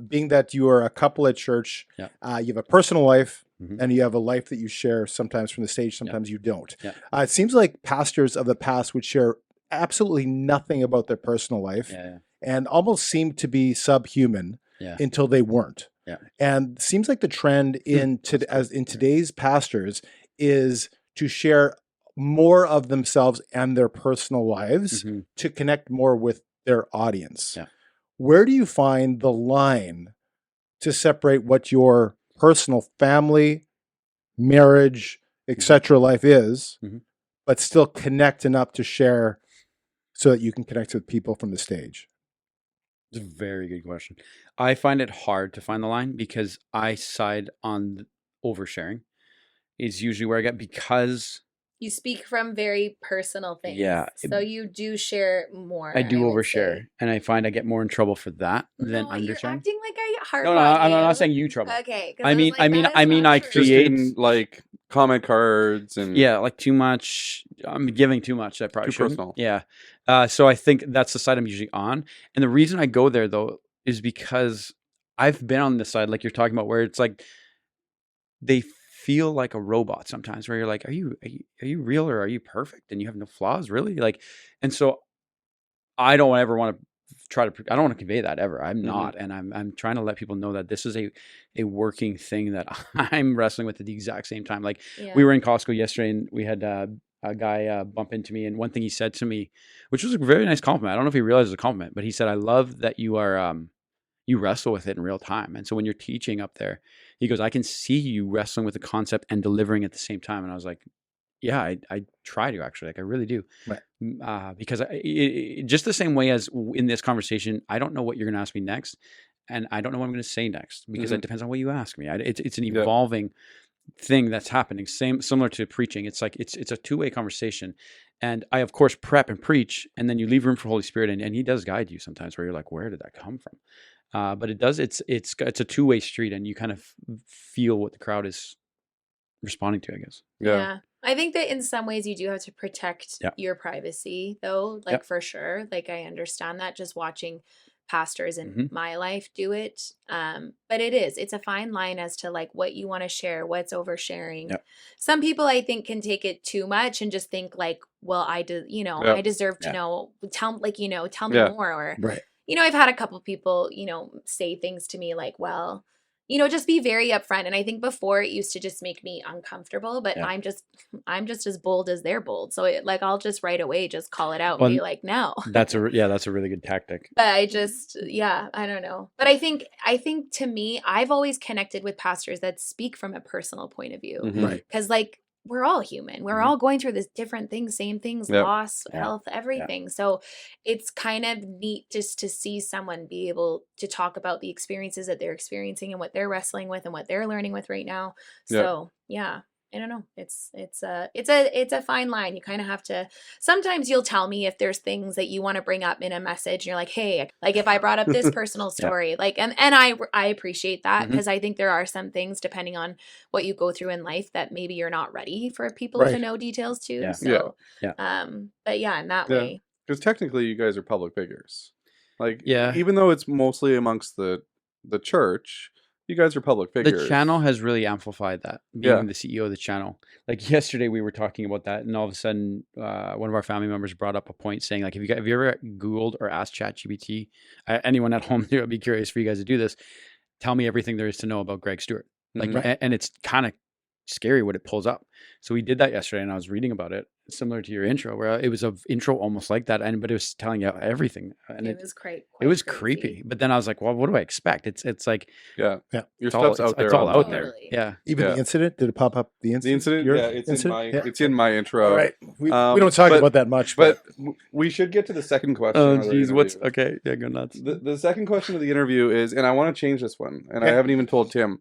Being that you are a couple at church, Yeah. you have a personal life, Mhm. and you have a life that you share sometimes from the stage, sometimes you don't. Yeah. It seems like pastors of the past would share absolutely nothing about their personal life Yeah. and almost seem to be subhuman Yeah. until they weren't. Yeah. And seems like the trend in today's pastors is to share more of themselves and their personal lives Mhm. to connect more with their audience. Yeah. Where do you find the line to separate what your personal family, marriage, etc. life is, Mhm. but still connect enough to share so that you can connect with people from the stage? It's a very good question. I find it hard to find the line because I side on oversharing is usually where I get because You speak from very personal things. Yeah, So you do share more. I do would say. overshare, and I find I get more in trouble for that than No, you're undersharing. acting like I harp No, on I'm you. not saying you trouble. Okay. 'cause I was mean, like, I mean, that is I mean, not I true. Just create. in like comment cards and Yeah, like too much. I'm giving too much. I probably Too shouldn't. personal. Yeah. So I think that's the side I'm usually on. And the reason I go there though is because I've been on this side, like you're talking about, where it's like they feel like a robot sometimes, where you're like, are you real or are you perfect and you have no flaws, really? Like, and so I don't ever want to I don't want to convey that ever. I'm not, and I'm trying to let people know that this is a working thing that I'm wrestling with at the exact same time. Like Yeah. we were in Costco yesterday, and we had a guy bump into me, and one thing he said to me, which was a very nice compliment. I don't know if he realized it was a compliment, but he said, "I love that you are you wrestle with it in real time." And so when you're teaching up there, he goes, "I can see you wrestling with the concept and delivering at the same time." And I was like, yeah, I try to actually, like I really do, Right. because just the same way as in this conversation, I don't know what you're going to ask me next, and I don't know what I'm going to say next because it depends on what you ask me. It's an evolving thing that's happening. Similar to preaching, it's like it's a two-way conversation, and I of course prep and preach, and then you leave room for Holy Spirit, and He does guide you sometimes where you're like, where did that come from? But it's a two-way street, and you kind of feel what the crowd is responding to, I guess. yeah. I think that in some ways you do have to protect Yeah. your privacy though, like for sure. Like I understand that just watching pastors in my life do it. But it's a fine line as to like what you want to share, what's oversharing. Yep. Some people I think can take it too much and just think like, well, I deserve to know, tell me Yeah. more. Or, Right. I've had a couple people, say things to me like, well, just be very upfront. And I think before it used to just make me uncomfortable, but I'm just as bold as they're bold. So I'll just right away just call it out and be like, no. That's a really good tactic. But I don't know. But I think to me, I've always connected with pastors that speak from a personal point of view. Right. Because we're all human. We're all going through this different things, same things, Yep. loss, health, everything. So it's kind of neat just to see someone be able to talk about the experiences that they're experiencing and what they're wrestling with and what they're learning with right now. Yep. So yeah. I don't know. It's a fine line. You kind of have to, sometimes you'll tell me if there's things that you want to bring up in a message and you're like, hey, like if I brought up this personal story, like, and I appreciate that because I think there are some things depending on what you go through in life that maybe you're not ready for people to know details to. Yeah. So, Yeah. but yeah, in that Yeah. way. Because technically, you guys are public figures. Like, Yeah. even though it's mostly amongst the church, you guys are public figures. The channel has really amplified that, being Yeah. the CEO of the channel. Like yesterday we were talking about that, and all of a sudden one of our family members brought up a point saying, like, have you ever Googled or asked ChatGPT, anyone at home, I'd be curious for you guys to do this, tell me everything there is to know about Greg Stewart. Like, and it's kind of scary what it pulls up. So we did that yesterday, and I was reading about it, similar to your intro, where it was an intro almost like that, but it was telling you everything, and It was quite it was crazy. creepy. But then I was like, well, what do I expect? It's like Yeah. Yeah. Your it's all, stuff's out there. it's all all out the there. time. Totally. Yeah. Even Yeah. the incident, did it pop up? The The incident? incident, Your it's incident? in my Yeah. it's in my intro. All right. We Um, don't talk but- about that much, But we should get to the second question. Oh, of the geez. What's interview. okay? Yeah, go nuts. The second question of the interview is, and I want to change this one, and I Okay. haven't even told Tim.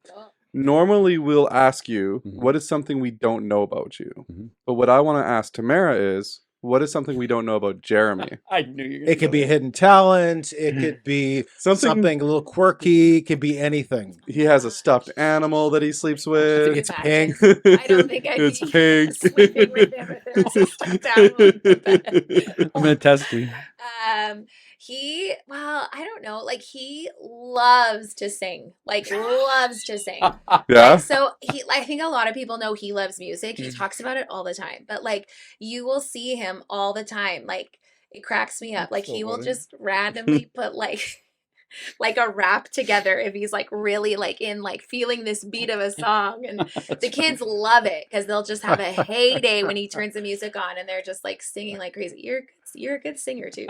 Normally, we'll ask you, Mhm. what is something we don't know about you? Mhm. But what I want to ask Tamara is, what is something we don't know about Jeremy? I knew you. it could be a hidden talent. It could be something a little quirky. It could be anything. He has a stuffed animal that he sleeps I with. think it's pink. I don't think I'd It's be pink. sleeping with him if there was a stuffed animal in the bed. I'm gonna test you. I don't know, like he loves to sing, loves to sing. Yeah. And so I think a lot of people know he loves music. He talks about it all the time, but you will see him all the time. Like it cracks me up. Like So he will funny. just randomly put like a rap together if he's like really like in like feeling this beat of a song, and the kids love it because they'll just have a heyday when he turns the music on and they're just like singing like crazy. You're a good singer too.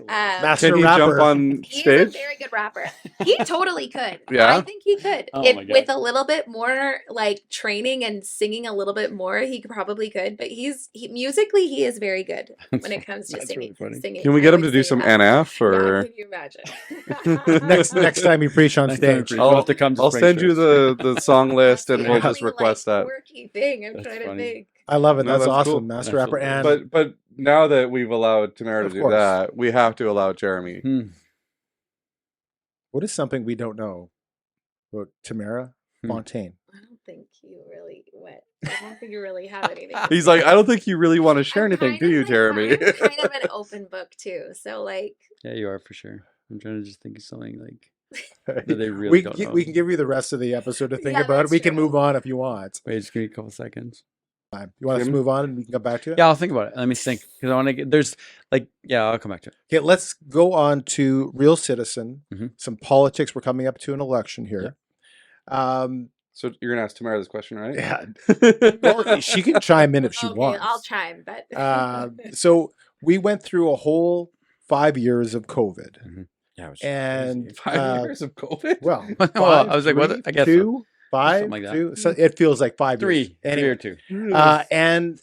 Master Can he rapper. jump on He's a stage? very good rapper. He totally could. Yeah? I think he could. Oh my If God. with a little bit more like training and singing a little bit more, he probably could. But musically he is very good when it comes to That's singing. really funny. Singing. Can we I get him to always do say some that. NF Yeah, or? can you imagine? next time you preach on Next time you stage. preach. You'll have to come to I'll Spring send you Church. the song list and we'll That's just the only, request like, that. quirky thing I'm That's trying to funny. think. I love it. No, That's that's awesome, cool. Master rapper. Absolutely. And But now that we've allowed Tamara to Of do course. that, we have to allow Jeremy. Hmm. what is something we don't know about Tamara Fontaine? I don't think you really I don't think you really have anything. to He's say. like, I don't think you really want to share I'm anything, kind do of you, an- Jeremy? I'm kind of an open book too. So like, Yeah, you are for sure. I'm trying to just think of something like that they really we, don't know. we can give you the rest of the episode to think Yeah, about it. that's We can true. move on if you want. Wait, just give me a couple seconds. You want us to Tim? move on and we can come back to it? Yeah, I'll think about it. Let me think because I want to get. There's like, yeah, I'll come back to it. Okay, let's go on to Real Citizen. Mhm. Some politics. We're coming up to an election here. So you're gonna ask Tamara this question, right? Yeah. Well, she can chime in if she okay, wants. I'll chime, but So we went through a whole 5 years of COVID, Yeah, it was and crazy. 5 years of COVID. well, Well, five, I was like, what? three, I guess so. 2, 5, Something like that. 2. So it feels like 5 years. three Anyway, or two. and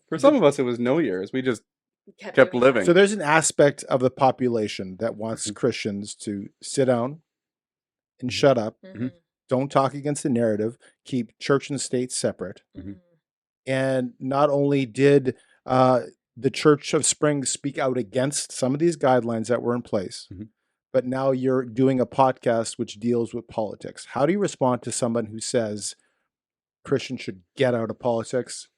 For some of us, it was no years. We just kept moving on. living. so there's an aspect of the population that wants Mm-hmm. Christians to sit down and shut up, Mhm, don't talk against the narrative, keep church and state separate. Mm-hmm. mhm. And not only did the Church of Springs speak out against some of these guidelines that were in place, Mhm. but now you're doing a podcast which deals with politics. How do you respond to someone who says Christians should get out of politics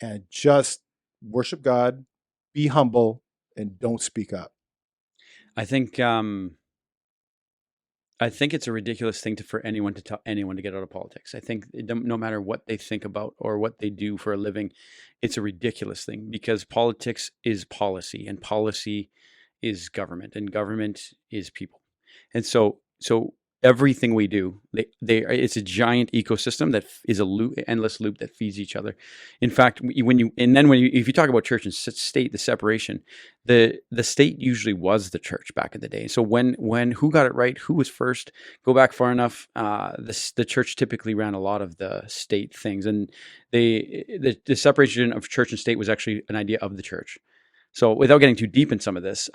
and just worship God, be humble, and don't speak up? I think it's a ridiculous thing for anyone to tell anyone to get out of politics. I think no matter what they think about or what they do for a living, it's a ridiculous thing because politics is policy and policy is government and government is people. And so everything we do, it's a giant ecosystem that is a endless loop that feeds each other. In fact, if you talk about church and state, the separation, the state usually was the church back in the day. So when who got it right, who was first? Go back far enough. The church typically ran a lot of the state things, and the separation of church and state was actually an idea of the church. So without getting too deep in some of this.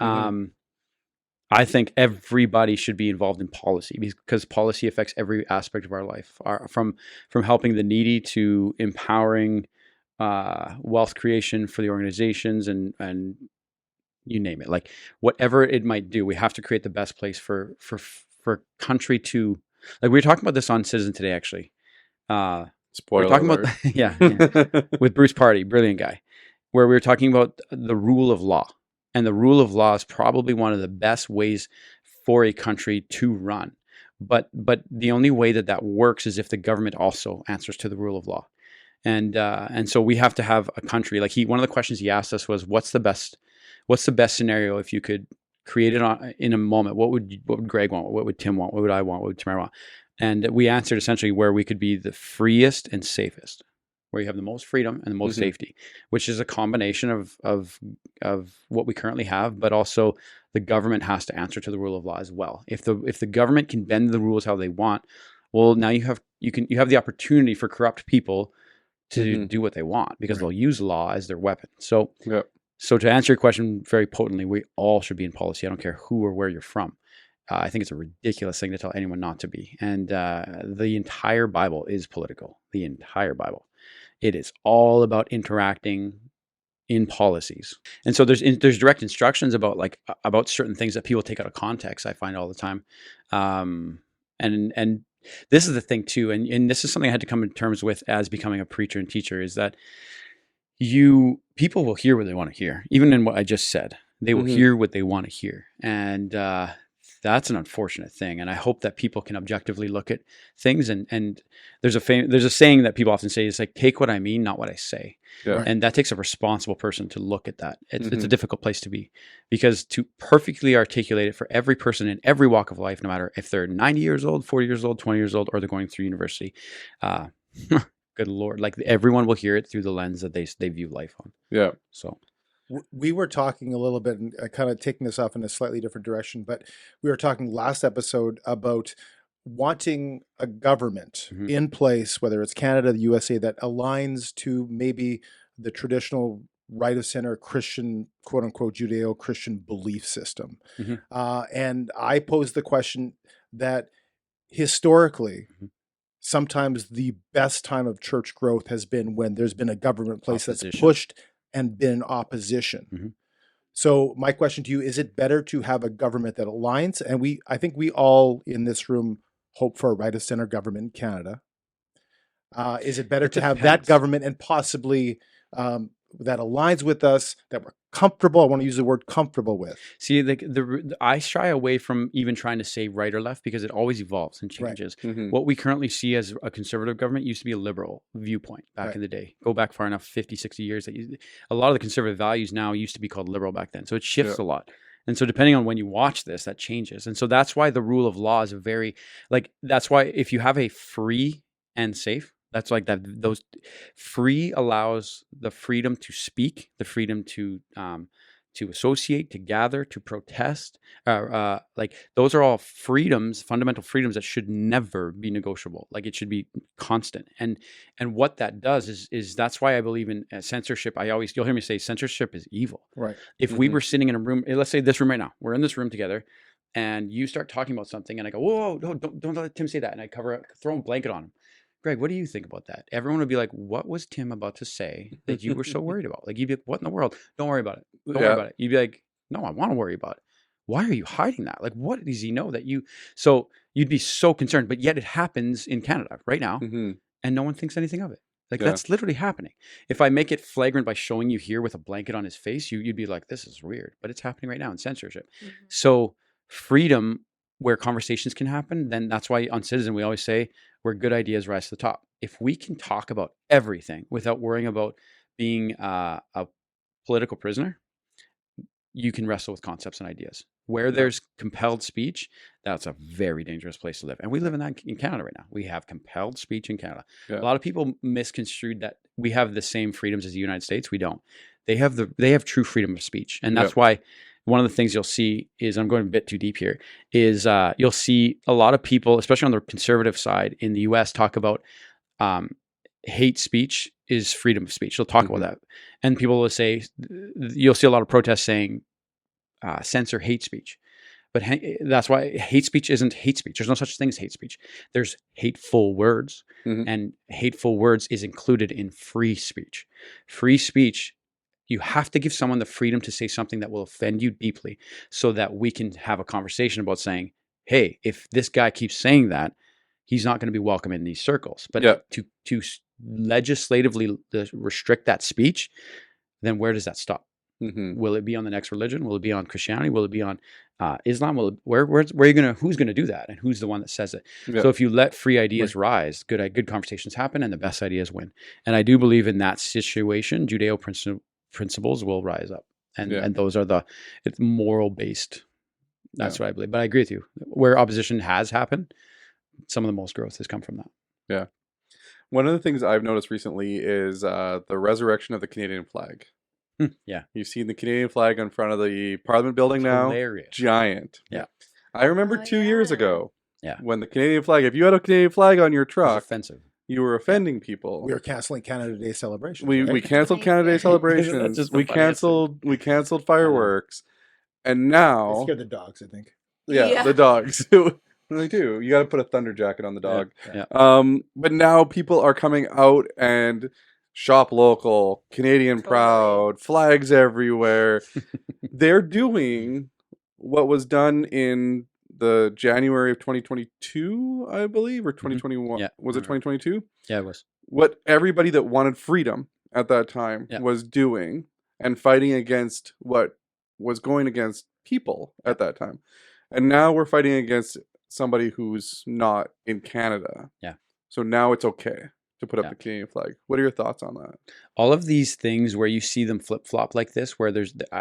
I think everybody should be involved in policy because policy affects every aspect of our life, from helping the needy to empowering wealth creation for the organizations and you name it. Like whatever it might do, we have to create the best place for country to. Like we were talking about this on Citizen today, actually. Spoiler We're talking alert. about yeah, with Bruce Party, brilliant guy, where we were talking about the rule of law. And the rule of law is probably one of the best ways for a country to run. But the only way that works is if the government also answers to the rule of law. And so we have to have a country like one of the questions he asked us was, what's the best scenario if you could create it in a moment? What would Greg want? What would Tim want? What would I want? What would Tamara want? And we answered essentially where we could be the freest and safest, where you have the most freedom and the most safety, which is a combination of what we currently have, but also the government has to answer to the rule of law as well. If the government can bend the rules how they want, well, now you have the opportunity for corrupt people to do what they want because they'll use law as their weapon. So to answer your question very potently, we all should be in policy. I don't care who or where you're from. I think it's a ridiculous thing to tell anyone not to be. And the entire Bible is political. The entire Bible. It is all about interacting in policies. And so there's direct instructions about certain things that people take out of context, I find all the time. And this is the thing too, and this is something I had to come to terms with as becoming a preacher and teacher, is that people will hear what they want to hear. Even in what I just said, they will hear what they want to hear. And That's an unfortunate thing, and I hope that people can objectively look at things. And there's a saying that people often say, is like, take what I mean, not what I say. Yeah. Right. And that takes a responsible person to look at that. It's a Mhm. difficult place to be, because to perfectly articulate it for every person in every walk of life, no matter if they're 90 years old, 40 years old, 20 years old, or they're going through university, good Lord, like everyone will hear it through the lens that they view life on. Yeah. So We were talking a little bit, and kind of taking this off in a slightly different direction, but we were talking last episode about wanting a government Mhm. in place, whether it's Canada, the USA, that aligns to maybe the traditional right of center Christian, quote unquote, Judeo-Christian belief system. Mhm. And I posed the question that historically, Mhm. sometimes the best time of church growth has been when there's been a government place that's Opposition. pushed and been opposition. Mhm. So my question to you, is it better to have a government that aligns? And I think we all in this room hope for a right of center government in Canada. Is it better It to have that depends. government and possibly that aligns with us, that we're comfortable? I want to use the word comfortable with. see, I shy away from even trying to say right or left, because it always evolves and Right. changes. Mhm. What we currently see as a conservative government used to be a liberal viewpoint back Right. in the day. Go back far enough, 50, 60 years. A lot of the conservative values now used to be called liberal back then. So it shifts a lot. And so depending on when you watch this, that changes. And so that's why the rule of law is that's why if you have a free and safe, that's like that, those free allows the freedom to speak, the freedom to associate, to gather, to protest. Like those are all freedoms, fundamental freedoms that should never be negotiable. Like it should be constant. And what that does is that's why I believe in censorship. You'll hear me say censorship is evil. Right. If we Mhm. were sitting in a room, let's say this room right now, we're in this room together, and you start talking about something, and I go, whoa, no, don't let Tim say that, and I throw a blanket on him. Greg, what do you think about that? Everyone would be like, what was Tim about to say that you were so worried about? Like, you'd be like, what in the world? Don't worry about it. Don't worry Yeah. about it. You'd be like, no, I want to worry about it. Why are you hiding that? Like, what does he know that you? So you'd be so concerned, but yet it happens in Canada right now, Mhm. and no one thinks anything of it. Like Yeah. that's literally happening. If I make it flagrant by showing you here with a blanket on his face, you'd be like, this is weird, but it's happening right now in censorship. So freedom, where conversations can happen, then that's why on Citizen we always say where good ideas rise to the top. If we can talk about everything without worrying about being a political prisoner, you can wrestle with concepts and ideas. Where there's compelled speech, that's a very dangerous place to live. And we live in that in Canada right now. We have compelled speech in Canada. Yeah. A lot of people misconstrued that we have the same freedoms as the United States. We don't. They have true freedom of speech. And that's why one of the things you'll see is, I'm going a bit too deep here, is you'll see a lot of people, especially on the conservative side in the US, talk about hate speech is freedom of speech. They'll talk about that. And people will say, you'll see a lot of protests saying, censor hate speech. But that's why hate speech isn't hate speech. There's no such thing as hate speech. There's hateful words, Mhm. and hateful words is included in free speech. Free speech, you have to give someone the freedom to say something that will offend you deeply, so that we can have a conversation about saying, hey, if this guy keeps saying that, he's not going to be welcome in these circles. But Yeah. to legislatively restrict that speech, then where does that stop? Mhm. Will it be on the next religion? Will it be on Christianity? Will it be on Islam? Who's going to do that? And who's the one that says it? Yeah. So if you let free ideas rise, good conversations happen, and the best ideas win. And I do believe in that situation, Judeo principles will rise up, and those are it's moral based. That's what I believe. But I agree with you. Where opposition has happened, some of the most growth has come from that. Yeah. One of the things I've noticed recently is the resurrection of the Canadian flag. Yeah, You've seen the Canadian flag in front of the Parliament building now. hilarious. Giant. Yeah. I remember Oh, 2 years yeah. ago. Yeah. When the Canadian flag, if you had a Canadian flag on your It's truck, offensive. you were offending people. We are canceling Canada Day celebrations. We right? canceled Canada Day celebrations. just the we funniest thing. canceled fireworks. And It now, scared the dogs, I think. Yeah. the dogs. They do. You got to put a thunder jacket on the dog. Yeah. But now people are coming out and shop local, Canadian Totally. proud, flags everywhere. They're doing what was done in the January of 2022, I believe, or 2021. Yeah. Was it 2022? Yeah, it was. What everybody that wanted freedom at that time Yeah. was doing and fighting against what was going against people at that time. And now we're fighting against somebody who's not in Canada. Yeah. So now it's okay to put up Yeah. the Canadian flag. What are your thoughts on that? All of these things where you see them flip flop like this, where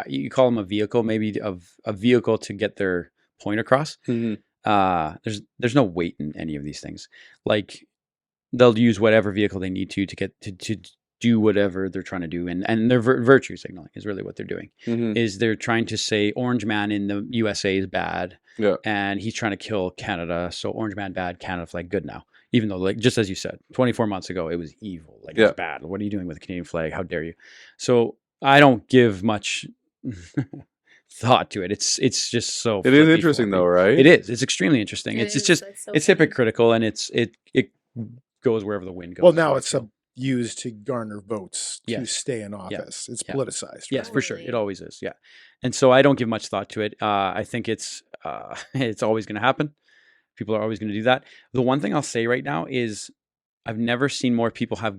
you call them a vehicle, maybe of a vehicle to get their point across. There's no weight in any of these things. Like they'll use whatever vehicle they need to get to do whatever they're trying to do, and their virtue signaling is really what they're doing. Is they're trying to say Orange Man in the USA is bad, and he's trying to kill Canada, so Orange Man bad, Canada flag good now. Even though, like just as you said, 24 months ago it was evil, like it was bad. What are you doing with the Canadian flag? How dare you? So I don't give much thought to it. It's just so. It is interesting though, right? It is. It's extremely interesting. It's just so it's funny. hypocritical, and it goes wherever the wind goes. Well, now it's used to garner votes to Yes. stay in office. It's politicized. Yes, right? for sure. It Totally. always is. Yeah. And so I don't give much thought to it. I think it's always going to happen. People are always going to do that. The one thing I'll say right now is I've never seen more people have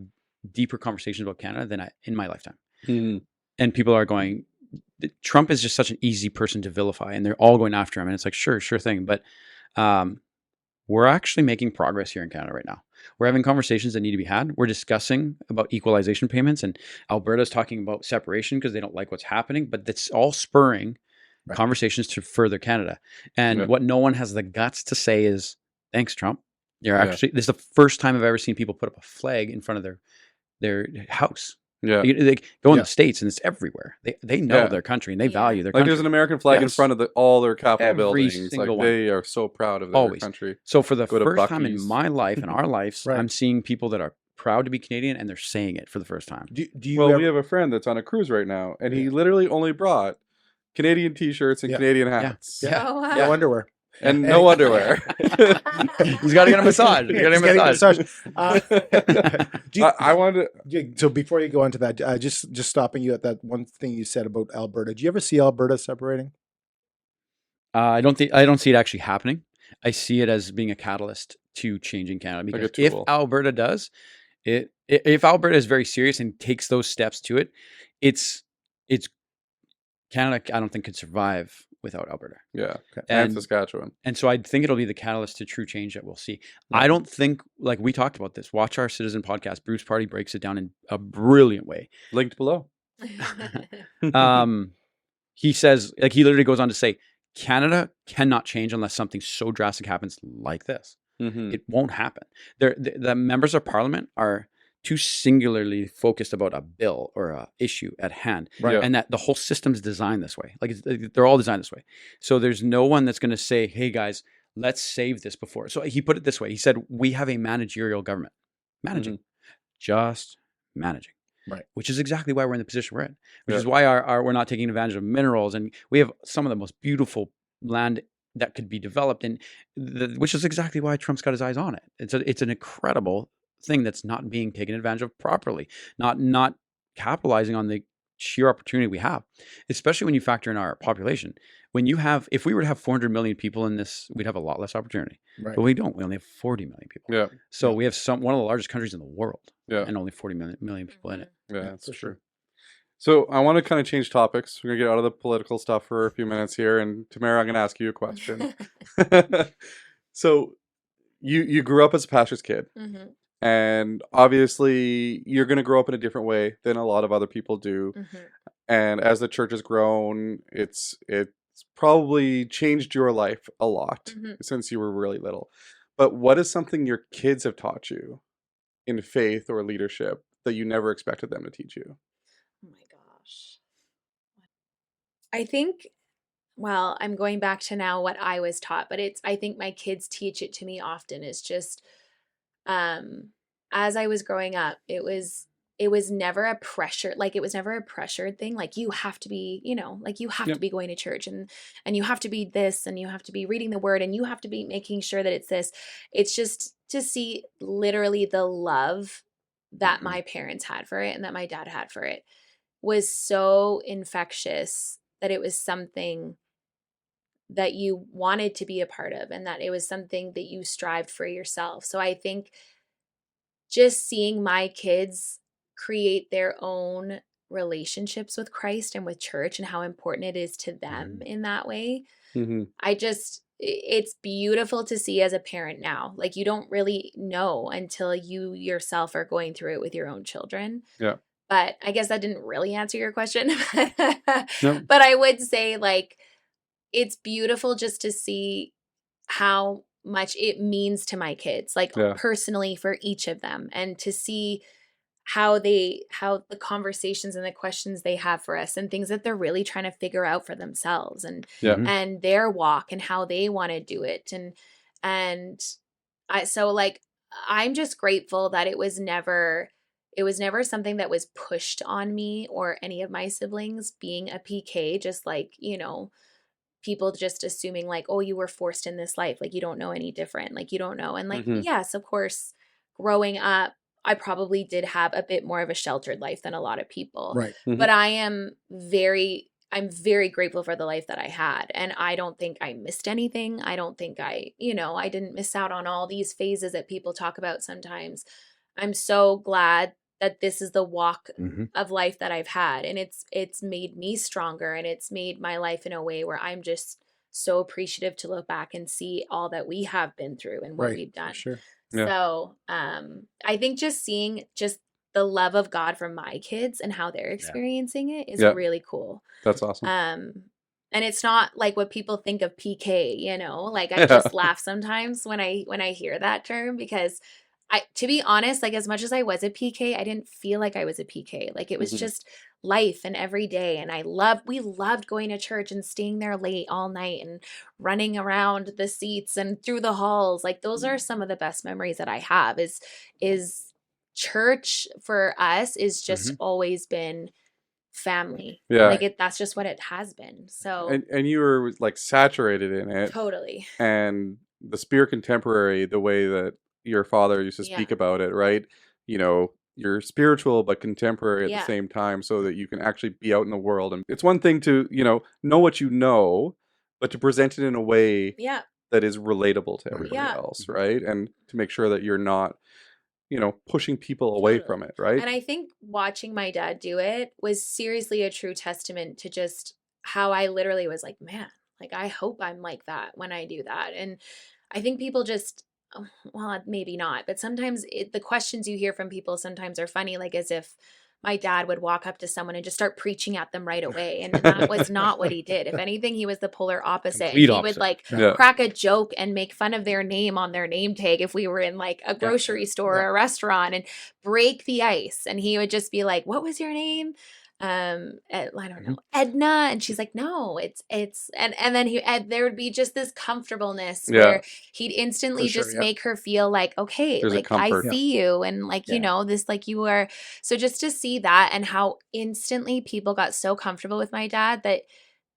deeper conversations about Canada than in my lifetime. And people are going, Trump is just such an easy person to vilify, and they're all going after him. And it's like, sure thing. But we're actually making progress here in Canada right now. We're having conversations that need to be had. We're discussing about equalization payments, and Alberta's talking about separation because they don't like what's happening, but that's all spurring conversations to further Canada. And what no one has the guts to say is, thanks, Trump. You're actually, this is the first time I've ever seen people put up a flag in front of their house. Yeah. They go in the States and it's everywhere. They know their country and they value their Like country. there's an American flag in front of all their Capitol Every buildings. Like single one. they are so proud of their country. So for the Go to first time in Buc-ee's. my life and our lives, Right. I'm seeing people that are proud to be Canadian and they're saying it for the first time. Do you Well, ever, we have a friend that's on a cruise right now, and he literally only brought Canadian T-shirts and Canadian hats. Oh, wow. no underwear? And no underwear. He's got to get a massage. He's He's got to get a massage. Do you- I wanted So before you go into that, just stopping you at that one thing you said about Alberta. Do you ever see Alberta separating? I don't see it actually happening. I see it as being a catalyst to changing Canada, because a if tool. Alberta does it, if Alberta is very serious and takes those steps to it, it's Canada. I don't think could survive without Alberta. and And- Saskatchewan. And so I think it'll be the catalyst to true change that we'll see. I don't think, like we talked about this, watch our Citizen podcast. Bruce Party breaks it down in a brilliant way. Linked below. He says, like, he literally goes on to say, Canada cannot change unless something so drastic happens like this. It won't happen. The members of parliament are too singularly focused about a bill or a issue at hand, Right. and that the whole system's designed this way. Like they're all designed this way. So there's no one that's going to say, "Hey guys, let's save this before." So he put it this way. He said, "We have a managerial government, managing, just managing." Right. Which is exactly why we're in the position we're in. Which is why we're not taking advantage of minerals, and we have some of the most beautiful land that could be developed, and which is exactly why Trump's got his eyes on it. It's an incredible thing that's not being taken advantage of properly, not capitalizing on the sheer opportunity we have, especially when you factor in our population. If we were to have 400 million people in this, we'd have a lot less opportunity, Right. but we don't. We only have 40 million people. Yeah. So we have one of the largest countries in the world, Yeah. and only 40 million people in it. Yeah, Yeah, that's for true. sure. So I want to kind of change topics. We're gonna get out of the political stuff for a few minutes here, and Tamara, I'm gonna ask you a question. So you grew up as a pastor's kid, Mhm, and obviously you're gonna grow up in a different way than a lot of other people do. mhm. And as the church has grown, it's probably changed your life a lot Mhm. since you were really little. But what is something your kids have taught you in faith or leadership that you never expected them to teach you? Oh my gosh. I think, well, I'm going back to now what I was taught, but I think my kids teach it to me often, is just, as I was growing up, it was never a pressure, like it was never a pressured thing. Like you have to be, like you have to be going to church and you have to be this and you have to be reading the word and you have to be making sure that it's this. It's just to see literally the love that my parents had for it and that my dad had for it was so infectious, that it was something that you wanted to be a part of and that it was something that you strived for yourself. So I think just seeing my kids create their own relationships with Christ and with church and how important it is to them in that way, Mm-hmm. I just it's beautiful to see as a parent now. Like, you don't really know until you yourself are going through it with your own children. Yeah. But I guess that didn't really answer your question. No. But I would say, like, it's beautiful just to see how much it means to my kids, like Yeah. personally for each of them, and to see how the conversations and the questions they have for us and things that they're really trying to figure out for themselves, and Yeah. Mhm. and their walk and how they want to do it. And so, like, I'm just grateful that it was never something that was pushed on me or any of my siblings being a PK, just like, people just assuming like, oh, you were forced in this life, like you don't know any different, like you don't know. And like, Mhm. yes, of course, growing up, I probably did have a bit more of a sheltered life than a lot of people. Right. Mhm. But I'm very grateful for the life that I had. And I don't think I missed anything. I don't think I didn't miss out on all these phases that people talk about sometimes. I'm so glad that this is the walk Mhm. of life that I've had. And it's made me stronger, and it's made my life in a way where I'm just so appreciative to look back and see all that we have been through and what Right. we've For done. sure. Yeah. So I think just seeing just the love of God from my kids and how they're experiencing it is Yeah. really cool. That's awesome. And it's not like what people think of PK, like I Yeah. just laugh sometimes when I hear that term, because to be honest, like, as much as I was a PK, I didn't feel like I was a PK. Like, it was Mhm. just life and every day. And we loved going to church and staying there late all night and running around the seats and through the halls. Like, those are some of the best memories that I have. Is church for us is just Mhm. always been family. Yeah. Like, that's just what it has been. So And you were like saturated in it, totally. and the Spirit Contemporary, the way that your father used to Yeah. speak about it, right? You're spiritual but contemporary at Yeah. the same time, so that you can actually be out in the world. And it's one thing to, know what you know, but to present it in a way Yeah. that is relatable to everybody Yeah. else, right? And to make sure that you're not, pushing people away Totally. from it, right? And I think watching my dad do it was seriously a true testament to just how I literally was like, man, like, I hope I'm like that when I do that. And I think people just, well, maybe not, but sometimes the questions you hear from people sometimes are funny, like as if my dad would walk up to someone and just start preaching at them right away. And that was not what he did. If anything, he was the polar opposite. Complete He would opposite. like Yeah. crack a joke and make fun of their name on their name tag if we were in like a grocery store or a restaurant, and break the ice. And he would just be like, what was your name? I don't know, Edna. And she's like, no, it's and then there would be just this comfortableness Yeah. where he'd instantly For sure, just yeah. make her feel like, okay, There's a like, I comfort. see you, and like, this, like, you are. So just to see that, and how instantly people got so comfortable with my dad that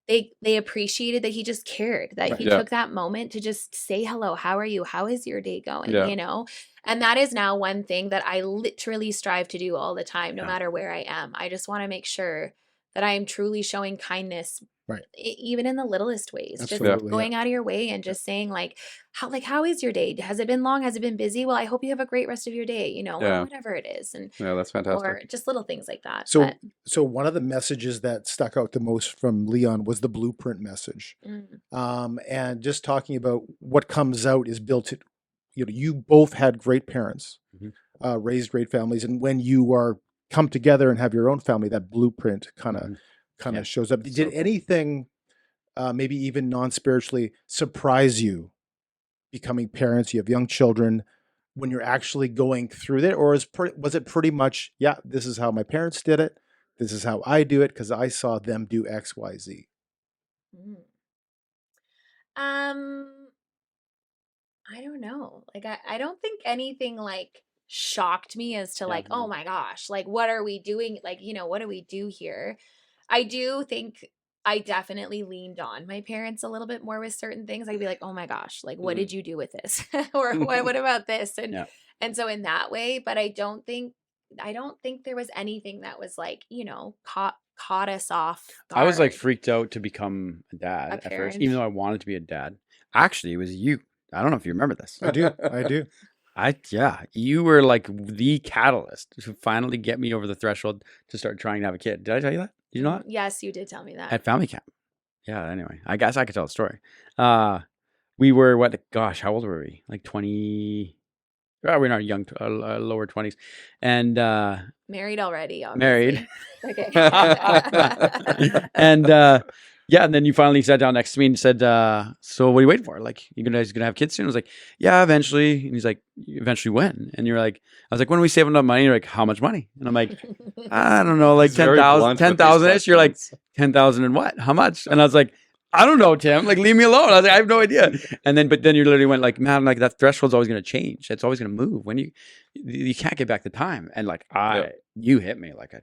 they appreciated that he just cared, that Right. he Yeah. took that moment to just say hello, how are you, how is your day going, Yeah. and that is now one thing that I literally strive to do all the time, no Yeah. matter where I am. I just want to make sure that I am truly showing kindness, Right. Even in the littlest ways. Absolutely, Just going out of your way and just saying like how is your day? Has it been long? Has it been busy? Well, I hope you have a great rest of your day, Yeah. or whatever it is. And Yeah, that's fantastic. or just little things like that. So, But, so one of the messages that stuck out the most from Leon was the blueprint message. mm, And just talking about what comes out is built. You both had great parents, Mhm. raised great families, and when you are come together and have your own family, that blueprint kind of Mhm. kind of Yeah. shows up. So Did cool. anything, maybe even non-spiritually, surprise you becoming parents? You have young children when you're actually going through that, or was it pretty much, yeah, this is how my parents did it, this is how I do it because I saw them do X, Y, Z? mm. Um, I don't know. Like, I don't think anything like shocked me as to Yeah. like, oh my gosh, like, what are we doing? Like, what do we do here? I do think I definitely leaned on my parents a little bit more with certain things. I'd be like, oh my gosh, like, what did you do with this? Or what about this? Yeah. And so in that way, but I don't think there was anything that was like, caught us off I was like guard. freaked out to become a dad A at first, parent. even though I wanted to be a dad. Actually, it was you. I don't know if you remember this. I do. You were like the catalyst to finally get me over the threshold to start trying to have a kid. Did I tell you that? Did you know that? Yes, you did tell me that. At family camp. Yeah, anyway, I guess I could tell the story. we were what? Gosh, how old were we? Like 20. We're not young, lower 20s, and Married already, married. obviously. Okay. And yeah, and then you finally sat down next to me and said, "So what are you waiting for? Like, you guys gonna have kids soon?" I was like, "Yeah, eventually." And he's like, "Eventually when?" And you're like, "I was like, when are we saving up money?" You're like, "How much money?" And I'm like, "I don't know, like He's very 10,000, blunt with these 10,000 ish." You're like, questions. 10,000 and what? How much? And I was like, I don't know, Tim. Like, leave me alone. I was like, I have no idea. And then, but then you literally went like, man, like that threshold's always going to change. It's always going to move. When you can't get back the time. And like, you hit me like a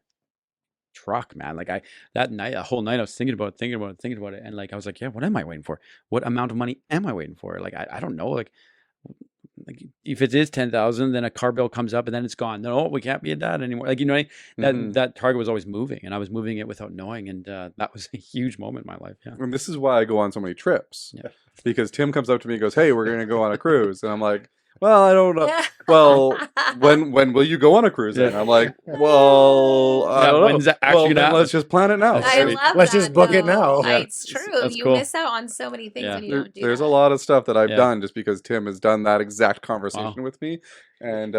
truck, man. Like that night, a whole night, I was thinking about it. And like, I was like, yeah, what am I waiting for? What amount of money am I waiting for? Like, I don't know. Like if it is 10,000, then a car bill comes up and then it's gone. No, we can't be at that anymore. Like, you know, that target was always moving and I was moving it without knowing. And that was a huge moment in my life. Yeah. And this is why I go on so many trips. Yeah. Because Tim comes up to me and goes, "Hey, we're going to go on a cruise." And I'm like, "Well, I don't know. Well, when will you go on a cruise?" And I'm like, "Well, I don't know. When's that actually Well, gonna then happen? let's just plan it now." I love Let's that, just book it though. now. Yeah. It's true. That's You cool. miss out on so many things Yeah. when you don't do There's that. a lot of stuff that I've Yeah. done just because Tim has done that exact conversation with me, and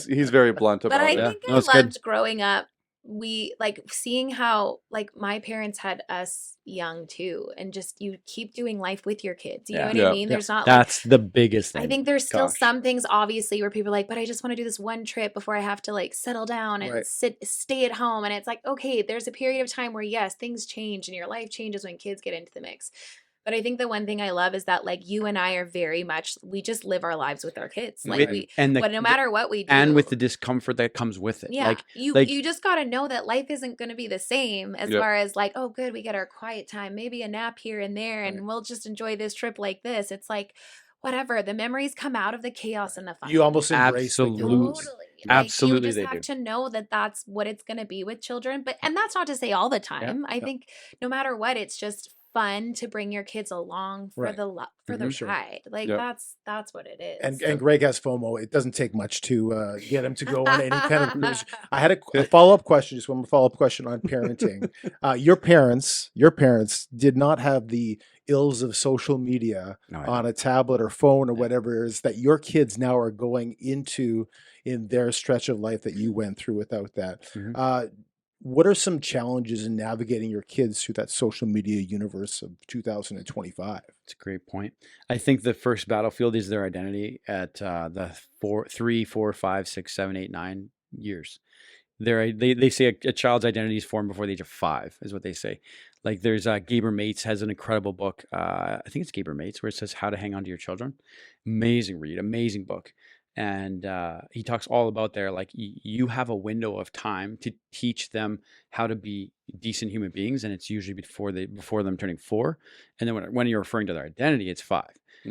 he's very blunt about But I it. Yeah. think No, I it's good. loved growing up. We like seeing how like my parents had us young too, and just you keep doing life with your kids. You know Yeah. what Yeah. I mean? There's not like That's the biggest thing. I think there's still Gosh. some things obviously where people are like, but I just want to do this one trip before I have to like settle down and Right. stay at home. And it's like, okay, there's a period of time where yes, things change and your life changes when kids get into the mix. But I think the one thing I love is that like you and I are very much we just live our lives with our kids. Like Right. we and but no matter what we do. and with the discomfort that comes with it. Yeah, Like you just got to know that life isn't going to be the same as Yep. far as like, oh, good, we get our quiet time, maybe a nap here and there, and we'll just enjoy this trip like this. It's like, whatever, the memories come out of the chaos and the fun. You almost embrace the Absolutely. chaos. Totally. Absolutely you they just have do. to know that that's what it's going to be with children. And that's not to say all the time. I think no matter what, it's just fun to bring your kids along for Right. the Mhm. Sure. ride. Like Yep. that's what it is. And Greg has FOMO. It doesn't take much to get him to go on any kind of cruise. I had a follow-up question, just one more follow-up question on parenting. Your parents did not have the ills of social media No, I on a tablet or phone or whatever it is that your kids now are going into in their stretch of life that you went through without that. Mhm. What are some challenges in navigating your kids through that social media universe of 2025? It's a great point. I think the first battlefield is their identity at the 3, 4, 5, 6, 7, 8, 9 years. They say a child's identity is formed before the age of 5, is what they say. Like there's Gaber Mates has an incredible book. I think it's Gaber Mates where it says how to hang on to your children. Amazing read, amazing book. And he talks all about there, like you have a window of time to teach them how to be decent human beings, and it's usually before them turning 4. And then when you're referring to their identity, it's 5.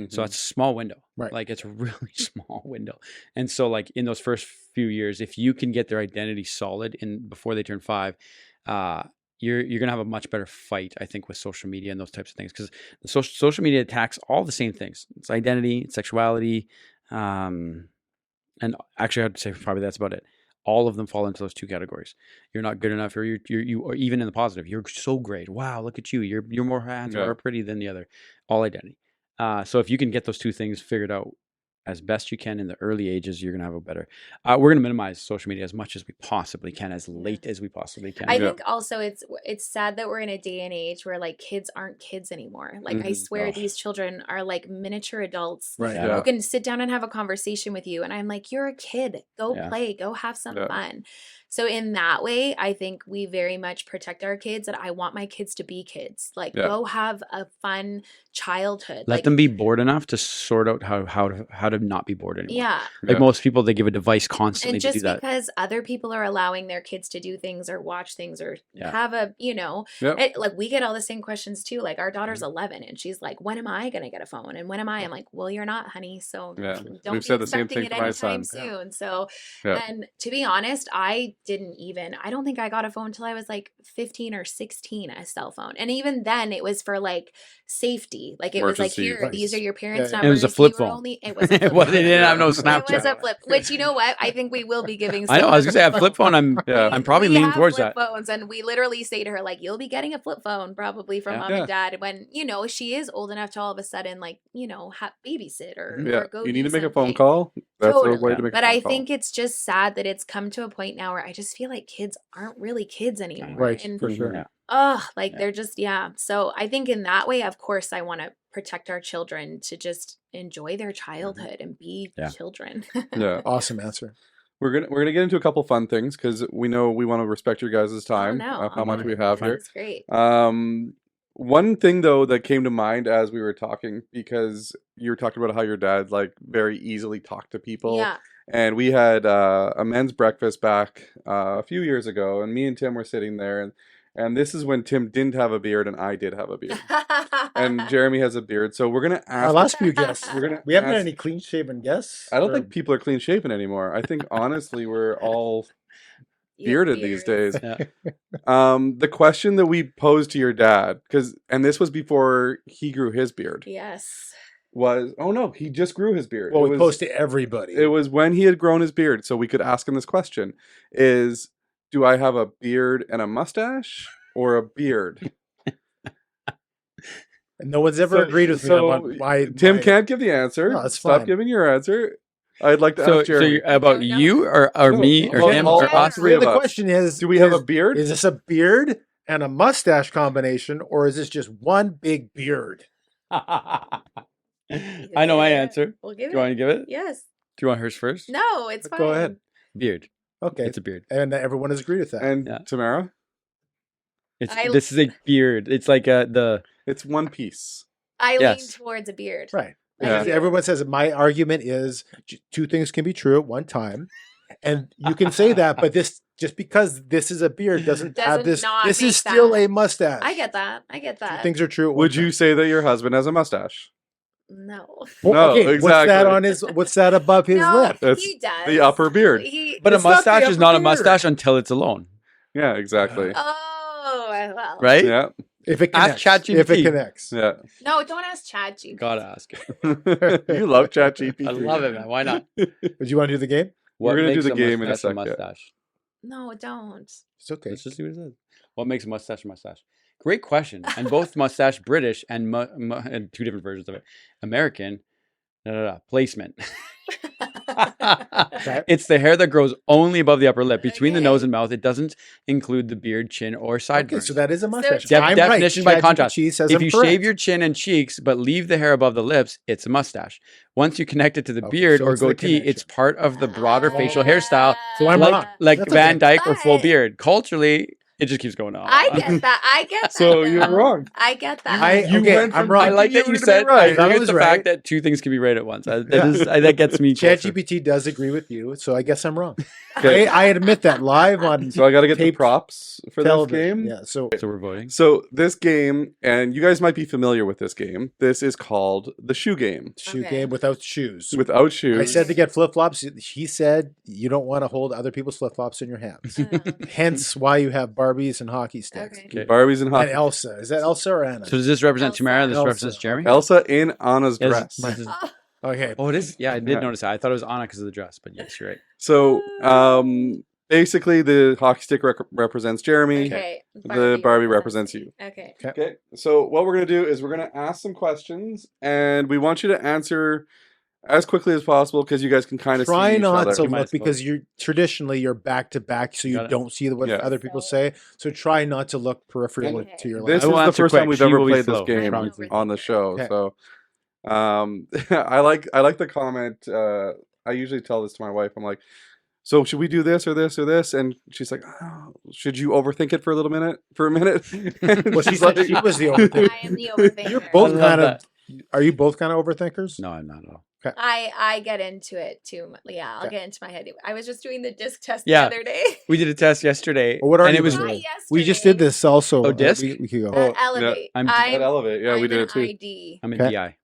So it's a small window, Right. Like it's a really small window. And so like in those first few years, if you can get their identity solid before they turn 5, you're gonna have a much better fight, I think, with social media and those types of things, because the social media attacks all the same things. It's identity, it's sexuality, and actually I'd say probably that's about it. All of them fall into those 2 categories. You're not good enough, or you or even in the positive, you're so great. Wow, look at you. You're more handsome Yeah. or pretty than the other. All identity. So if you can get those 2 things figured out as best you can in the early ages, you're gonna have a better. We're gonna minimize social media as much as we possibly can, as late as we possibly can. I Yeah. think also it's sad that we're in a day and age where like kids aren't kids anymore. Like I swear Oh. these children are like miniature adults Right. Yeah. who can sit down and have a conversation with you. And I'm like, you're a kid. Go Yeah. play. Go have some Yeah. fun. So in that way, I think we very much protect our kids, and I want my kids to be kids. Like Yeah. go have a fun childhood. Let like, them be bored enough to sort out how to not be bored anymore. yeah. Like Yeah. most people, they give a device constantly And to do just that. because other people are allowing their kids to do things or watch things or Yeah. have a, Yep. like we get all the same questions too. Like our daughter's Mm-hmm. 11 and she's like, when am I going to get a phone? And when am I? I'm like, well, you're not, honey. So Yeah. don't We've be said the same expecting thing it for my anytime son. soon. So, Yeah. and to be honest, I didn't even, I don't think I got a phone until I was like 15 or 16, a cell phone. And even then it was for like safety. Like it was like, Emergency. here, these are your parents' Yeah, yeah. It was numbers. a flip You were phone. It was a flip Well, phone. they didn't have no It was Snapchat. a flip, which you know what? I think we will be giving. I know. I was gonna say a flip phone. I'm Yeah. I'm probably we leaning have towards flip that. phones, and we literally say to her like, "You'll be getting a flip phone probably from Yeah. mom Yeah. and dad when she is old enough to all of a sudden like babysit or Yeah, or go. you need do to make a phone something. call. That's Totally. a way to make. But a phone I call. think it's just sad that it's come to a point now where I just feel like kids aren't really kids anymore. Right, And for sure. Yeah. like Yeah. they're just So I think in that way, of course, I want to protect our children to just enjoy their childhood and be Yeah. children. Yeah, Awesome answer. we're gonna get into a couple fun things because we know we want to respect your guys' time. no, How much I'm we have fine. here. That's great. One thing though that came to mind as we were talking, because you were talking about how your dad like very easily talked to people. Yeah. And we had a men's breakfast back a few years ago, and me and Tim were sitting there, and this is when Tim didn't have a beard and I did have a beard, and Jeremy has a beard. So we're gonna ask. Our last few guests, we're gonna we haven't had ask- any clean shaven guests. I don't or- think people are clean shaven anymore. I think honestly we're all You have bearded these beards. days. Yeah. The question that we posed to your dad, and this was before he grew his beard, Yes. was he just grew his beard. Well, It we was- post to everybody. It was when he had grown his beard, so we could ask him this question: is do I have a beard and a mustache, or a beard? And no one's ever So- agreed with so me on my Tim my- can't give the answer. No, that's Stop fine. giving your answer. I'd like to So, ask so Jeremy. you're about No, no. you or No, me or all- him all- or all us? three of the us. question is, Do we have a beard? Is this a beard and a mustache combination, or is this just one big beard? I know my answer. We'll Do give you want to it. give it? Yes. Do you want hers first? No, it's fine. Go ahead. Beard. Okay, It's a beard. and everyone has agreed with that. And Yeah. Tamara, This is a beard. It's like it's one piece. I lean Yes. towards a beard. Right. Yeah. And everyone says my argument is two things can be true at one time, and you can say that, but this just because this is a beard doesn't have Doesn't this. not This make is still that. a mustache. I get that. I get Two that. things are true. At one Would you time. say that your husband has a mustache? No. Well, No, okay, What's that exactly. on his? What's that above his No, lip? That's he does. the upper beard. He, but a It's not the mustache is upper not a beard. mustache until it's alone, Yeah, exactly. oh, well. right? Yeah, If it Ask connects. If it ChatGPT. connects. yeah. No, don't ask ChatGPT. Gotta ask it. You love ChatGPT. I love it, man. Why not? Would you want to do the game? What gonna do makes the a game in a mustache sec, yeah. mustache? No, don't. It's okay. Let's just see what it says. What makes a mustache a mustache? Great question. And both mustache British and and two different versions of it. American placement. It's the hair that grows only above the upper lip, between the Okay. nose and mouth. It doesn't include the beard, chin, or Okay, sideburns. so that is a mustache. Def- I'm definition right. by contrast. ChatGPT says If I'm you correct. shave your chin and cheeks but leave the hair above the lips, it's a mustache. Once you connect it to the Okay, beard so or it's the goatee, it's connection. part of the broader facial hairstyle, So I'm like wrong. like That's Van okay. Dyke or full But- beard. Culturally, it just keeps going on. I get that. I get that. So you're though. wrong. I get that. You Okay, went I'm from wrong. I like that you would've been said. right. I I thought agree it with was the right. fact that two things can be right at once. That gets me closer. ChatGPT does agree with you, so I guess I'm wrong. Okay. I admit that live on So I got to get the Taped props for this television. game. Yeah, so So we're voting. So this game, and you guys might be familiar with this game. This is called the shoe game. shoe Okay. game without shoes. Without shoes. I said to get flip flops. He said you don't want to hold other people's flip flops in your hands. Hence why you have Barbies and hockey sticks. Okay. Okay. Barbies and And hockey. Elsa. Is that Elsa or Anna? So does this represent Elsa. Tamara? This Elsa. represents Jeremy? Elsa in Anna's Yes, dress. this is- Okay. Oh, it is. Yeah, I did Yeah. notice that. I thought it was Anna because of the dress, but yes, you're right. So basically, the hockey stick represents Jeremy. Okay. The Barbie represents you. Okay. Okay. So what we're gonna do is we're gonna ask some questions, and we want you to answer as quickly as possible because you guys can kind of Try see each not other. to You might look because you're traditionally you're back to back, so you Got it. don't see what Yeah. other people say. So try not to look peripheral Okay. to your This left. is I will the answer first quick. time we've She ever will be played this slow. game Promise. on the show. Okay. So I like the comment. I usually tell this to my wife. I'm like, so should we do this or this or this? And she's like, oh, should you overthink it for a minute? And Well, she she's said like- she was the overthinker. I am the overthinker. You're both I love kind of. that. Are you both kind of overthinkers? No, I'm not at all. I get into it too. Yeah, I'll Okay. get into my head. I was just doing the disc test Yeah. the other day. We did a test yesterday, Well, what are and you it was doing? Not Really? We just yesterday. did this also. Oh, disc? We could go. Oh, yeah. Elevate. I'm- At Elevate, yeah, we I'm did an it too. ID. I'm in Okay. DI.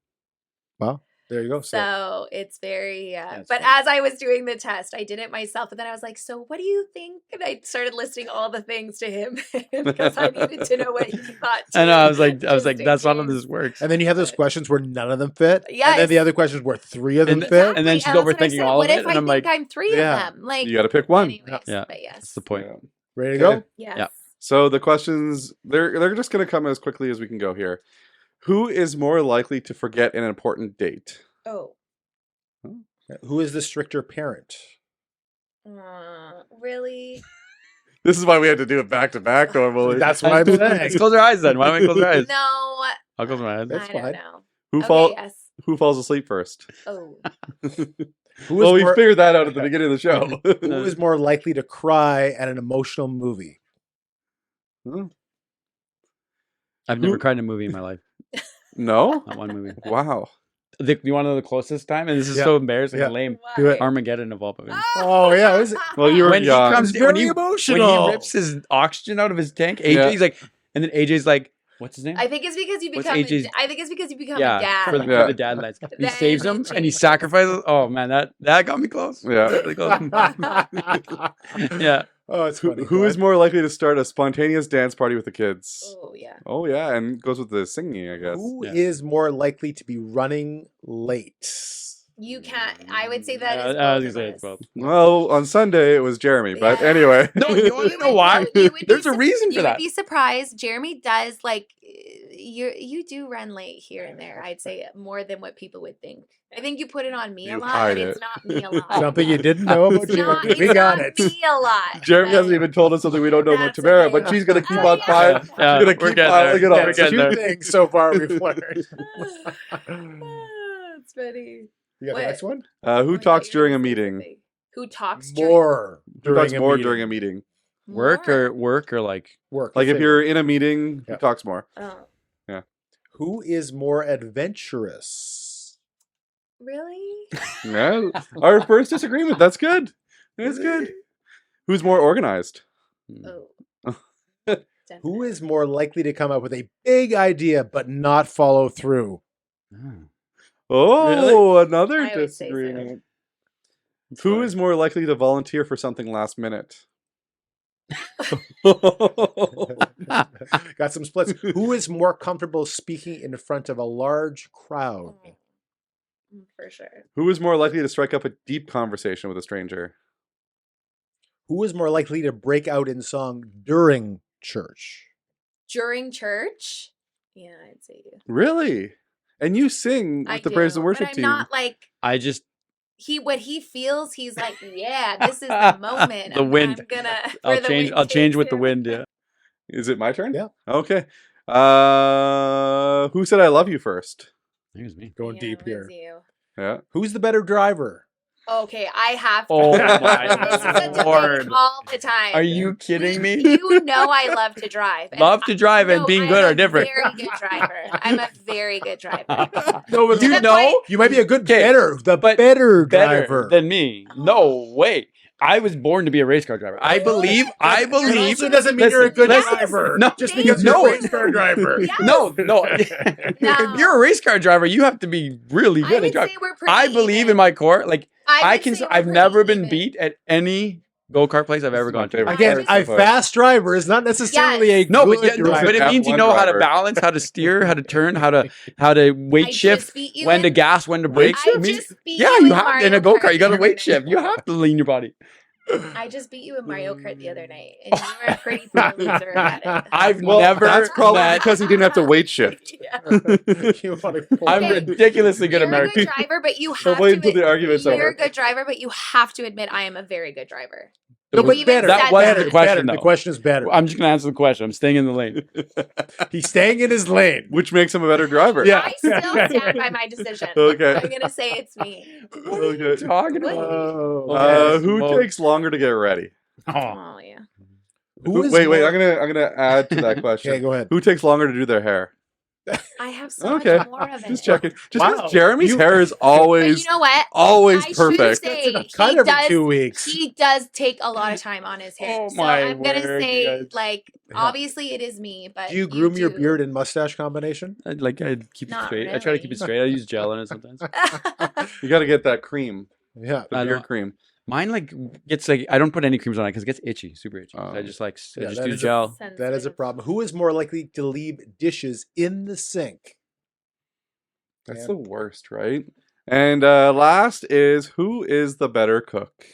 Well, There you go. So it's very, That's but funny. as I was doing the test, I did it myself. And then I was like, so what do you think? And I started listing all the things to him because I needed to know what he thought. I know. too, I was like, just in that's not how case. this works. And then you have those questions where none of them fit. And then the Yes. other questions where 3 of them And- fit. and then she's that's what I overthinking said. all of What it, if and I I'm think like, I'm 3 yeah. of them? Like, You got to pick one. anyways, Yeah. but yes. That's the point. Yeah. Ready to go? Yes. Yeah. So the questions they're just going to come as quickly as we can go here. Who is more likely to forget an important date? Oh, Who is the stricter parent? really? This is why we had to do it back to back normally. That's what I'm saying. Let's close our eyes then. Why don't we close our eyes? No, I'll close my eyes. That's I don't fine. know. who Okay, yes. who falls asleep first? Oh, Who Well, we is, more, figured that out at the beginning of the show. who is more likely to cry at an emotional movie? I've never cried in a movie in my life. No? Not one movie. Wow. You want to know the closest time? And this is Yeah. so embarrassing Yeah. and lame. Do it. why? Armageddon of all movies. Oh, yeah. Is it? Well, you were When he young. comes, It's when very he, emotional. when he rips his oxygen out of his tank, AJ's like, and then AJ's like, what's his name? I think it's because you What's become. AJ's I think it's because you become a yeah, dad. for the, Yeah. for the dad lights. He Then saves it him and he changes. sacrifices. Oh man, that got me close. Yeah. Really close. Yeah. Oh, it's funny. Who is more likely to start a spontaneous dance party with the kids? Oh yeah. Oh yeah, and goes with the singing, I guess. Who Yeah. is more likely to be running late? You can't. I would say that is I was both gonna of say us. it's both. Well, on Sunday it was Jeremy, but Yeah. anyway. No, you want to know why? You would be There's a sup- reason for You that. would be surprised. Jeremy does like you do run late here and there. I'd say more than what people would think. I think you put it on me You a lot, hide but it's it. not me a lot. Something you didn't know about It's not, Jeremy. We it's got not it. me a lot. Jeremy but- hasn't even told us something we don't know about That's Tamara, okay. but she's gonna keep Oh, on yeah. filing. Yeah, She's gonna we're keep getting there. piling it Yeah, on. we're That's getting two there. things so far we've learned. It's funny. You got What? the next one? Who Oh, I talks thought you were during a gonna say meeting? something. Who talks during More. Who talks more meeting. during a meeting? Work More? or like Work. Like let's if say you're work. in a meeting, who Yeah. talks more? Oh, Who is more adventurous? really? Yeah. Our first disagreement. That's good. That's good. Who's more organized? Oh. Who is more likely to come up with a big idea but not follow through? Oh, another I would say so. disagreement. Who is more likely to volunteer for something last minute? Got some splits. Who is more comfortable speaking in front of a large crowd? For sure. Who is more likely to strike up a deep conversation with a stranger? Who is more likely to break out in song during church? During church? Yeah, I'd say you. Really? And you sing with I the praise do, and worship but I'm team. not like I just what he feels. He's like, yeah, this is the moment. The wind. I'm gonna. I'll where the change. wind I'll change takes with the him. wind. Yeah. Is it my turn? Yeah. Okay. Who said I love you first? Here's me. Going Yeah, deep it here. was you. Yeah. Who's the better driver? Okay, I have to. Oh this is a my debate lord! all the time. Are you kidding me? You know I love to drive. and Love to drive and no, being I'm good a are different. Very good driver. I'm a very good driver. No, but You the know point- you might be a good Okay, better, the but better better driver. than me. No way. I was born to be a race car driver. I believe. It believe. also doesn't mean you're a good listen, driver. no, just Thank because you. you're No. a race car driver. Yes. No. No. If you're a race car driver, you have to be really I good at would driving. say we're pretty I believe even. in my core. Like I would can. say we're I've pretty never been even. beat at any go kart place I've ever This is my gone to. favorite Again, part a so far. fast driver is not necessarily a No, good but yeah, driver. but it means you F1 know how to driver. balance, how to steer, how to turn, how to I weight just shift, beat you when to in- gas, when to brake. I I mean, just beat yeah, you you in have Mario in a go Kart kart. You got the to other weight night. shift. You have to lean your body. I just beat you in Mario Kart the other night, and you were a pretty poor loser at it. I've Well, never. that's probably met- because he didn't have to weight shift. Yeah. You wanna pull I'm Okay. ridiculously good You're at Mario a good Kart. driver, but you So have wait to. until the argument's You're over. a good driver, but you have to admit I am a very good driver. No, but Even better. said That wasn't that. the question, Better. though. The question is better. I'm just gonna answer the question. I'm staying in the lane. He's staying in his lane. Which makes him a better driver. Yeah. I still stand by my decision. Okay. I'm gonna say it's me. What are you Okay. talking What? about? Oh, Who Smoke. takes longer to get ready? Oh yeah. Who is Wait, more- I'm gonna add to that question. Okay, go ahead. Who takes longer to do their hair? I have so Okay. much more of it. Just checking. Just 'cause Wow. Jeremy's hair is But always you know what? always I should perfect. say It's cut he every does. 2 weeks. He does take a lot of time on his hair. Oh so my I'm gonna word, say, guys. like, Yeah. obviously it is me, but Do you groom your do. beard and mustache combination? I keep it Not straight. I try to keep it really. straight. I use gel in it sometimes. You got to get that cream, Yeah. the I beard don't- cream. Mine like gets like I don't put any creams on it because it gets itchy, super itchy. So I Oh. just like I Yeah, just that do is a- gel. That is a Sensitive. problem. Who is more likely to leave dishes in the sink? That's Yeah. the worst, right? And last is who is the better cook?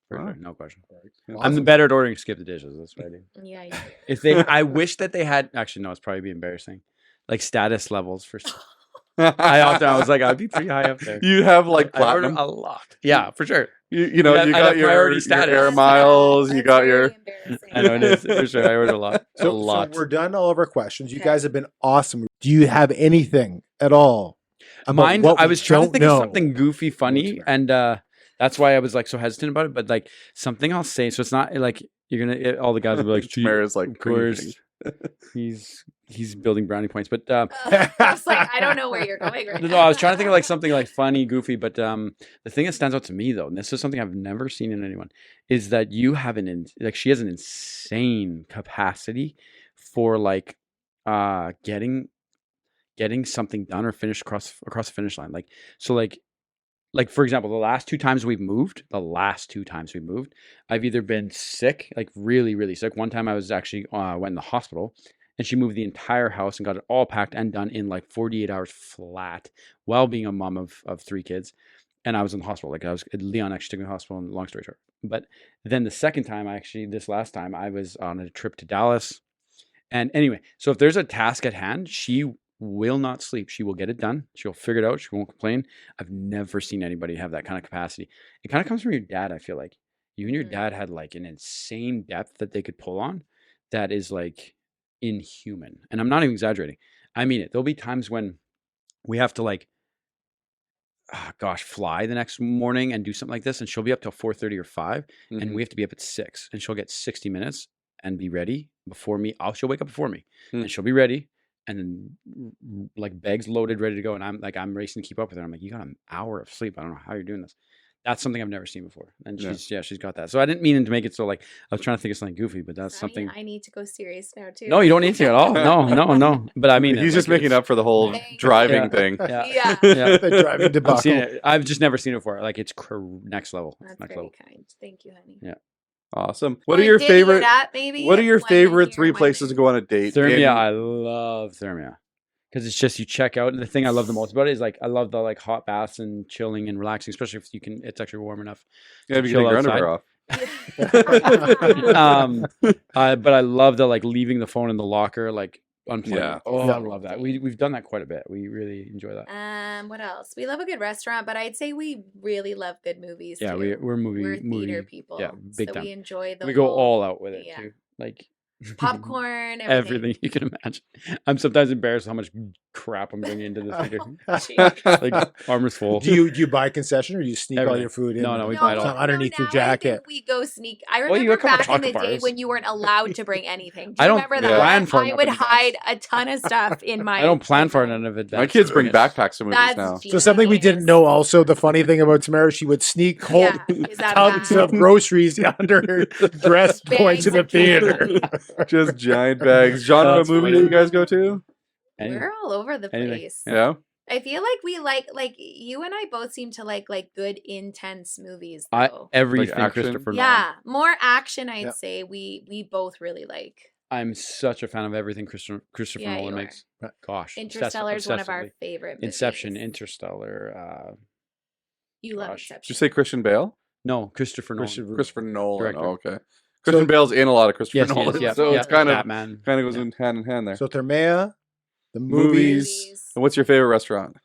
For Oh. sure, no question. I'm the Awesome. better at ordering skip the dishes. That's what I do. Yeah. If they, I wish that they had. Actually, no, it's probably be embarrassing. Like status levels for. I was like, I'd be pretty high up there. You have like I order platinum. a lot. Yeah, for sure. You know, I'd you have got your priority status. air That's miles. You That's got very your. embarrassing. I know it is for sure. I order a lot. A So lot. we're done all of our questions. You Okay. guys have been awesome. Do you have anything at all? about Mine, what I we was trying to don't think know? of something goofy, funny, What's and that's why I was like so hesitant about it. But like something I'll say, so it's not like you're gonna all the guys will be like, "Gee, Tamara's like of course, cringing. he's building brownie points." But I was like, I don't know where you're going right no, now. I was trying to think of like something like funny, goofy. But the thing that stands out to me though, and this is something I've never seen in anyone, is that you have like she has an insane capacity for like getting something done or finished across the finish line. Like so like for example, the last two times we've moved, I've either been sick, like really, really sick. One time I was actually went in the hospital and she moved the entire house and got it all packed and done in like 48 hours flat while being a mom of 3 kids. And I was in the hospital. Like Leon actually took me to the hospital, and long story short. But then the second time, this last time, I was on a trip to Dallas. And anyway, so if there's a task at hand, she will not sleep. She will get it done. She'll figure it out. She won't complain. I've never seen anybody have that kind of capacity. It kind of comes from your dad, I feel like. You and your dad had like an insane depth that they could pull on that is like inhuman. And I'm not even exaggerating. I mean it. There'll be times when we have to like, fly the next morning and do something like this. And she'll be up till 4:30 or 5. Mm-hmm. And we have to be up at 6. And she'll get 60 minutes and be ready before me. She'll wake up before me and she'll be ready. And then like bags loaded, ready to go. And I'm racing to keep up with her. I'm like, you got an hour of sleep. I don't know how you're doing this. That's something I've never seen before. And she's got that. So I didn't mean to make it so like, I was trying to think of something goofy, but that's something. I need to go serious now too. No, you don't need to at all. No. But I mean, He's just making up for the whole Thank driving you. thing. Yeah. Yeah. Yeah. The driving I've seen debacle. it. I've just never seen it before. Like it's next level. That's Next very level. kind. Thank you, honey. Yeah. Awesome. Wanna What are your divvy it favorite? up, maybe? What are your One favorite here, 3 one places there. to go on a date? Thermia, in- I love Thermia because it's just you check out. And the thing I love the most about it is like I love the like hot baths and chilling and relaxing, especially if you can. It's actually warm enough. Yeah, if you chill get your outside. underwear off. But I love the like leaving the phone in the locker, like unplugging. Yeah. it. Oh, Yeah. I love that. We've done that quite a bit. We really enjoy that. What else? We love a good restaurant, but I'd say we really love good movies. Yeah, too. we're We're theater movie people. Yeah, big so time. we enjoy the We go whole all out with it yeah. too. Like popcorn, everything you can imagine. I'm sometimes embarrassed how much crap I'm bringing into this theater. Jeez. Like armor's full. Do you buy concession or do you sneak all Everything. your food in? No, there? we buy it all. Underneath your now I jacket. think we go sneak. I Well, you remember got a couple back in the chocolate day bars. when you weren't allowed to bring anything. Do I you don't remember Yeah. that? plan for I enough would in advance. hide a ton of stuff in my. I don't plan for it in advance. My kids bring backpacks to movies That's now. So something we didn't genius. know also, the funny thing about Tamara, she would sneak whole Yeah, is that tubs bad? of groceries under her dress going to Bags the of theater. Just giant bags. Genre That's movie funny. that you guys go to? Anyway, We're all over the Anything. place. Yeah. I feel like we like you and I both seem to like good intense movies I though. everything action? Christopher Nolan. Yeah, more action. I'd Yep. say we both really like. I'm such a fan of everything Christopher Yeah, Nolan you are. makes. Gosh, Interstellar is one of our obsessively. favorite. Inception, movies. Interstellar. You love gosh. Did you Inception. say Christian Bale? No, Christopher Nolan. Christopher Nolan. Director. Oh, okay. Christian Bale's in a lot of Christopher Yes, he Nolan, is. Yeah, so yeah, it's kind of Batman. goes Yeah. in hand in hand there. So Thermea, the Movies. movies. And what's your favorite restaurant?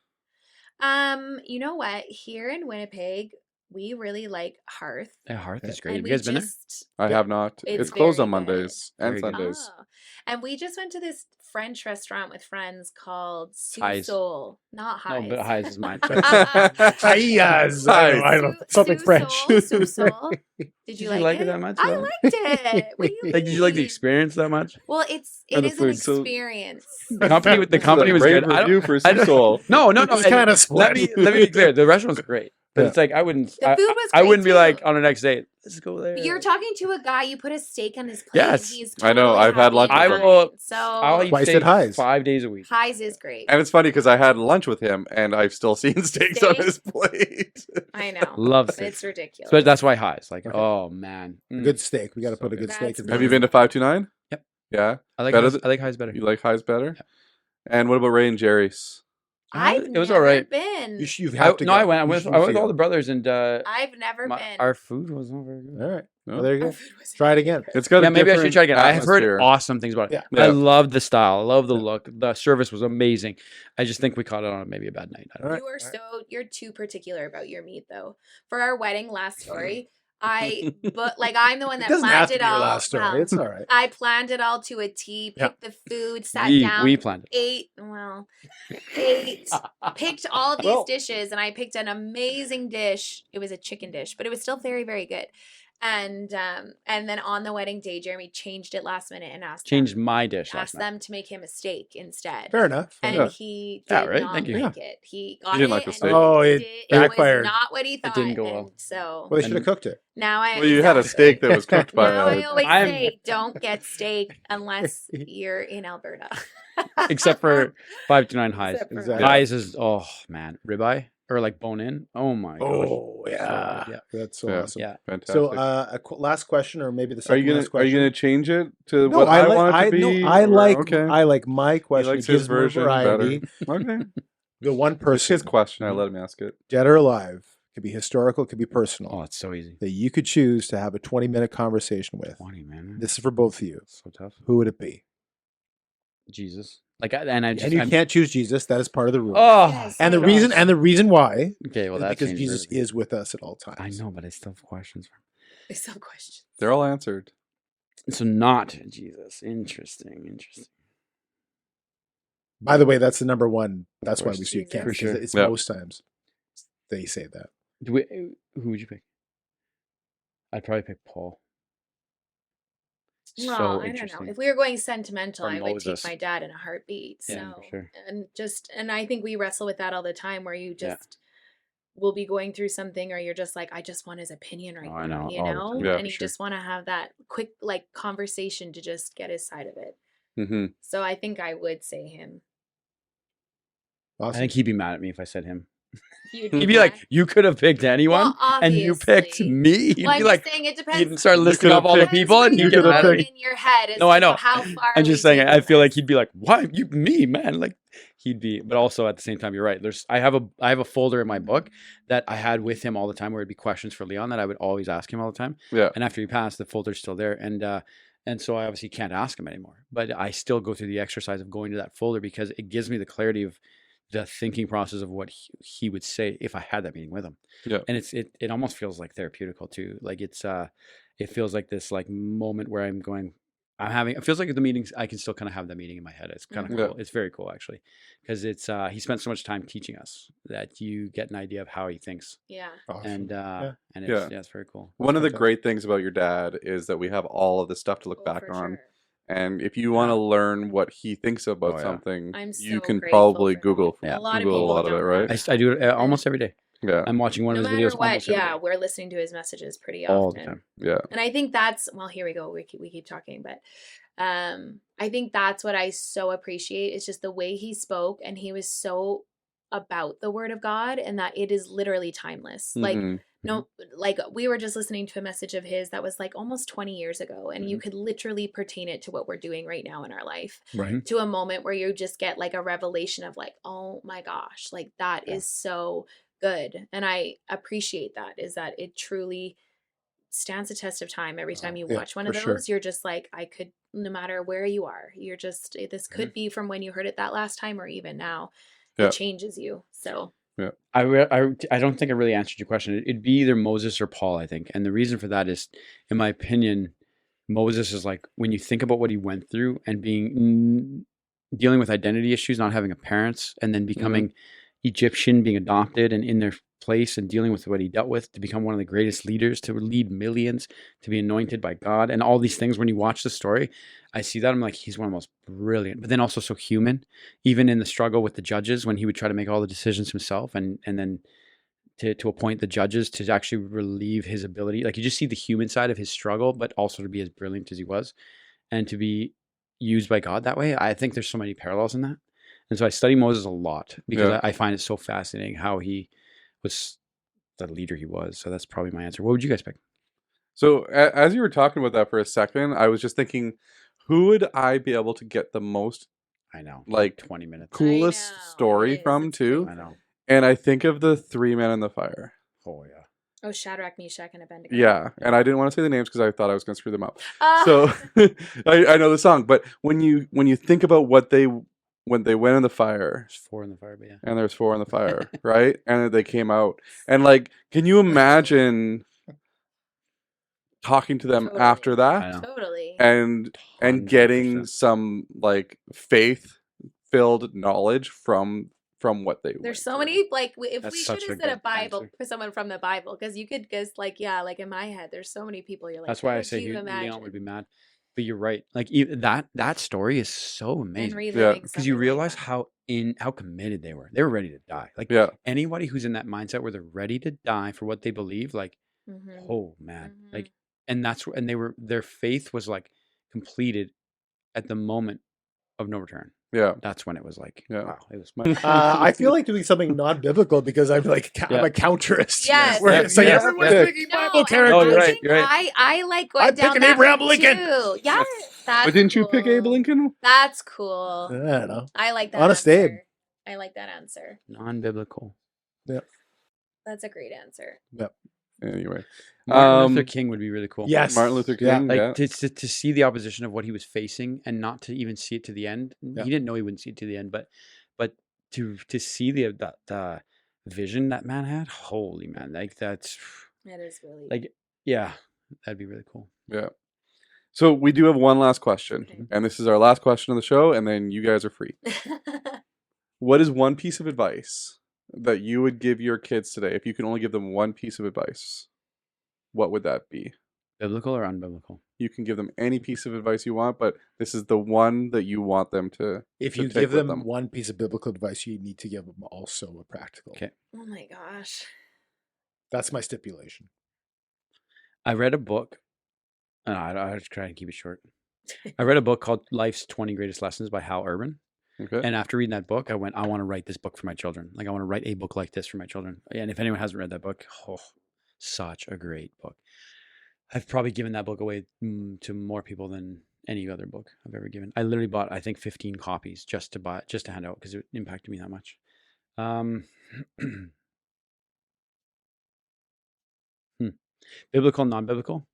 You know what? Here in Winnipeg, we really like Hearth. Hearth is Yeah. great. And Have we you guys been there? just I have not. It's It's closed very on good. Mondays and Very good. Sundays. Oh. And we just went to this French restaurant with friends called Highs. Sousol. Not No, Highs. but Highs is mine. Hi-yas. I don't know. Something French. Sousol. Did Did you you like it that much, I though? liked it. What do you Like, did you like the mean? experience that much? Well, Or it the is an food, so- experience. The company, the company was Rave good. I review don't, for I don't- Soul. no. It's and kinda let me split. be clear. The restaurant's great, but Yeah. it's like I wouldn't. The I, food was I great, wouldn't be too. like on our next date. Let's go there. You're talking to a guy. You put a steak on his plate. Yes. And he's I know, totally I've had happy lunch and with him. fine. So I'll eat Twice steak at Highs. 5 days a week. Highs is great. And it's funny because I had lunch with him and I've still seen steaks on Steak? his plate. I know. Love steak. It's ridiculous. So that's why Highs. Like, Okay. oh man, Good steak. We got to put a good That's steak in Have there. you been to 529? Yep. Yeah. I like Better Highs, than- I like Highs better. You like Highs better? And what about Ray and Jerry's? I've it was never all right. been. You I, have to no, go. I went. I You went, should I went with feel. all the brothers, and I've never been. our food was not very good. All right. No? Well, there you Our go. food was Try it again. It's got Yeah, a maybe I should different try again. I have heard atmosphere. awesome things about it. Yeah. I Yeah. love the style. I love the look. The service was amazing. I just think we caught it on maybe a bad night. I don't All know. right. You are you're too particular about your meat though. For our wedding last story, I'm the one It that doesn't have planned to it be your all. last story. Well, It's all right. I planned it all to a T, Yeah. picked the food, sat We down, planned it. ate, picked all these Well- dishes, and I picked an amazing dish. It was a chicken dish, but it was still very, very good. And then on the wedding day, Jeremy changed it last minute and Changed my dish last asked night. them to make him a steak instead. Fair enough. And Yeah. he Yeah, did right? not Thank you. like it. He got didn't it like the and steak. Oh, it it backfired. was not what he thought. didn't go well. And so Well, they should have cooked it. now I Well, you had a steak that was cooked by now I a... always I'm- say don't get steak unless you're in Alberta. Except for 529 Highs. Except for Exactly. Highs is man, ribeye or like bone in. Oh my gosh. Oh, yeah. Yeah. That's so Yeah. awesome. Yeah. Fantastic. So, last question, or maybe the are second you last gonna question. change it to No, what I, want it to I, be? no, I or- like Okay. I like my question. likes It his gives more version variety. Okay. The one It's person, his question. I let him ask it. dead or alive, could be historical, could be personal, Oh, it's so easy. that you could choose to have a 20-minute conversation with. 20, man. This is for both of you. so tough. Who would it be? Jesus. Like, and And you can't choose Jesus. That is part of the rule. Oh, Yes. and the my reason gosh. why okay. Well, is that's because Jesus is with us at all times. I know, but I still have questions for him. There's some questions. They're all answered. So not Jesus. Interesting. By the way, that's the number one. That's why we course. see it can't. For sure. It's Yeah. most times they say that. Who would you pick? I'd probably pick Paul. Well, So I don't know. interesting. If we were going sentimental, Or I would Moses. take my dad in a heartbeat. So Yeah, for sure. and I think we wrestle with that all the time where you just will be going through something or you're just like, I just want his opinion right Oh, I now, know, you all the know? time. Yeah, and for you sure. just want to have that quick like conversation to just get his side of it. Mm-hmm. So I think I would say him. I Awesome. think he'd be mad at me if I said him. You'd He'd be like, "You could have picked anyone, well, and you picked obviously. me." He'd Well, be I'm like, just saying it he'd depends. start listing could off have all the picked- people, and you you could get have mad. picked- in your head. As No, I to know. How far I'm we just saying. take I feel this. like he'd be like, "Why you me, man?" Like he'd be, but also at the same time, you're right. I have a folder in my book that I had with him all the time, where it'd be questions for Leon that I would always ask him all the time. Yeah. And after he passed, the folder's still there, and so I obviously can't ask him anymore. But I still go through the exercise of going to that folder because it gives me the clarity of the thinking process of what he would say if I had that meeting with him. Yeah. And it almost feels like therapeutical too. Like it feels like this like moment where it feels like the meetings, I can still kind of have the meeting in my head. It's kind of Yeah. cool. It's very cool actually. Because he spent so much time teaching us that you get an idea of how he thinks. Yeah. Awesome. And and Yeah. it's very cool. One of the fantastic. great things about your dad is that we have all of this stuff to look Oh, back for on. sure. And if you want to learn what he thinks about Oh, yeah. something, I'm you so can grateful probably for that. Google. Yeah. A lot of Google a people lot of it, don't right? have I do it almost every day. Yeah. I'm watching one No of his matter videos what, almost every yeah, day. we're listening to his messages pretty All often. the time. Yeah. And I think that's here we go. We keep talking, but I think that's what I so appreciate is just the way he spoke, and he was so about the word of God and that it is literally timeless. Like Mhm. no, like we were just listening to a message of his that was like almost 20 years ago, and you could literally pertain it to what we're doing right now in our life, Right. to a moment where you just get like a revelation of like, oh my gosh, like that Yeah. is so good. And I appreciate that, is that it truly stands the test of time. Every time you Yeah, watch one of for sure. those, you're just like, I could, no matter where you are, this could be from when you heard it that last time or even now. Yeah. It changes you. So I don't think I really answered your question. It'd be either Moses or Paul, I think. And the reason for that is, in my opinion, Moses is like, when you think about what he went through and dealing with identity issues, not having a parents, and then becoming Egyptian, being adopted and in their place and dealing with what he dealt with to become one of the greatest leaders, to lead millions, to be anointed by God, and all these things. When you watch the story, I see that I'm like, he's one of the most brilliant, but then also so human, even in the struggle with the judges, when he would try to make all the decisions himself and then to appoint the judges to actually relieve his ability. Like, you just see the human side of his struggle, but also to be as brilliant as he was and to be used by God that way. I think there's so many parallels in that. And so I study Moses a lot because I find it so fascinating how he was the leader he was. So that's probably my answer. What would you guys pick? So as you were talking about that for a second, I was just thinking, who would I be able to get the most I know. like 20 minutes. coolest know, story it is. from It's too? I know. And I think of the 3 men in the fire. Oh, yeah. Oh, Shadrach, Meshach, and Abednego. Yeah, and I didn't want to say the names because I thought I was going to screw them up. Ah. So I know the song, but when you think about when they went in the fire, There's 4 in the fire, but yeah. and there's 4 in the fire, right? And they came out, and like, can you imagine talking to them Totally. after I that, know. Totally. and 100%. getting some like faith-filled knowledge from what they There's went so through. many, like, if That's we such should a have said a good Bible answer. for someone from the Bible, because you could just, like, yeah, like in my head, there's so many people you're like, That's why I could say you Leon imagine? would be mad. But you're right. Like, that story is so And amazing. reliving Because you something like realize that. how committed they were. They were ready to die. Like, Yeah, anybody who's in that mindset where they're ready to die for what they believe, like, Mhm. oh man, Mhm. like, and their faith was like completed at the moment of no return. yeah. That's when it was like, Yeah. wow, it was. I feel like doing something non-biblical because I'm like I'm a counterist. Yes. Where Yeah. it's like Yeah. everyone's Yeah. picking No, Bible and characters. Oh, you're I right, think you're right. I like going I'm down picking that Abraham route Lincoln. too. Yes, that's But didn't you pick Abe cool. Lincoln? That's cool. I don't know. I like that Honest answer. Abe. I like that answer. Non-biblical. That's a great answer. Anyway, Martin Luther King would be really cool. Yes. Martin Luther Yeah. King. Like, Yeah, to see the opposition of what he was facing and not to even see it to the end. Yeah. He didn't know he wouldn't see it to the end, but to see the vision that man had, holy man, like, that's That is really like, yeah, that'd be really cool. yeah. So we do have one last question, Okay. and this is our last question of the show, and then you guys are free. What is one piece of advice that you would give your kids today if you can only give them one piece of advice? What would that be? Biblical or unbiblical? You can give them any piece of advice you want, but this is the one that you want them to. If to you take give with them one piece of biblical advice, you need to give them also a practical. Okay. Oh my gosh. That's my stipulation. I read a book. I just try and keep it short. I read a book called Life's 20 Greatest Lessons by Hal Urban. Okay. And after reading that book, I went, I want to write this book for my children. Like, I want to write a book like this for my children. And if anyone hasn't read that book, oh, such a great book. I've probably given that book away to more people than any other book I've ever given. I literally bought, I think, 15 copies just to hand out because it impacted me that much. Biblical, non-biblical.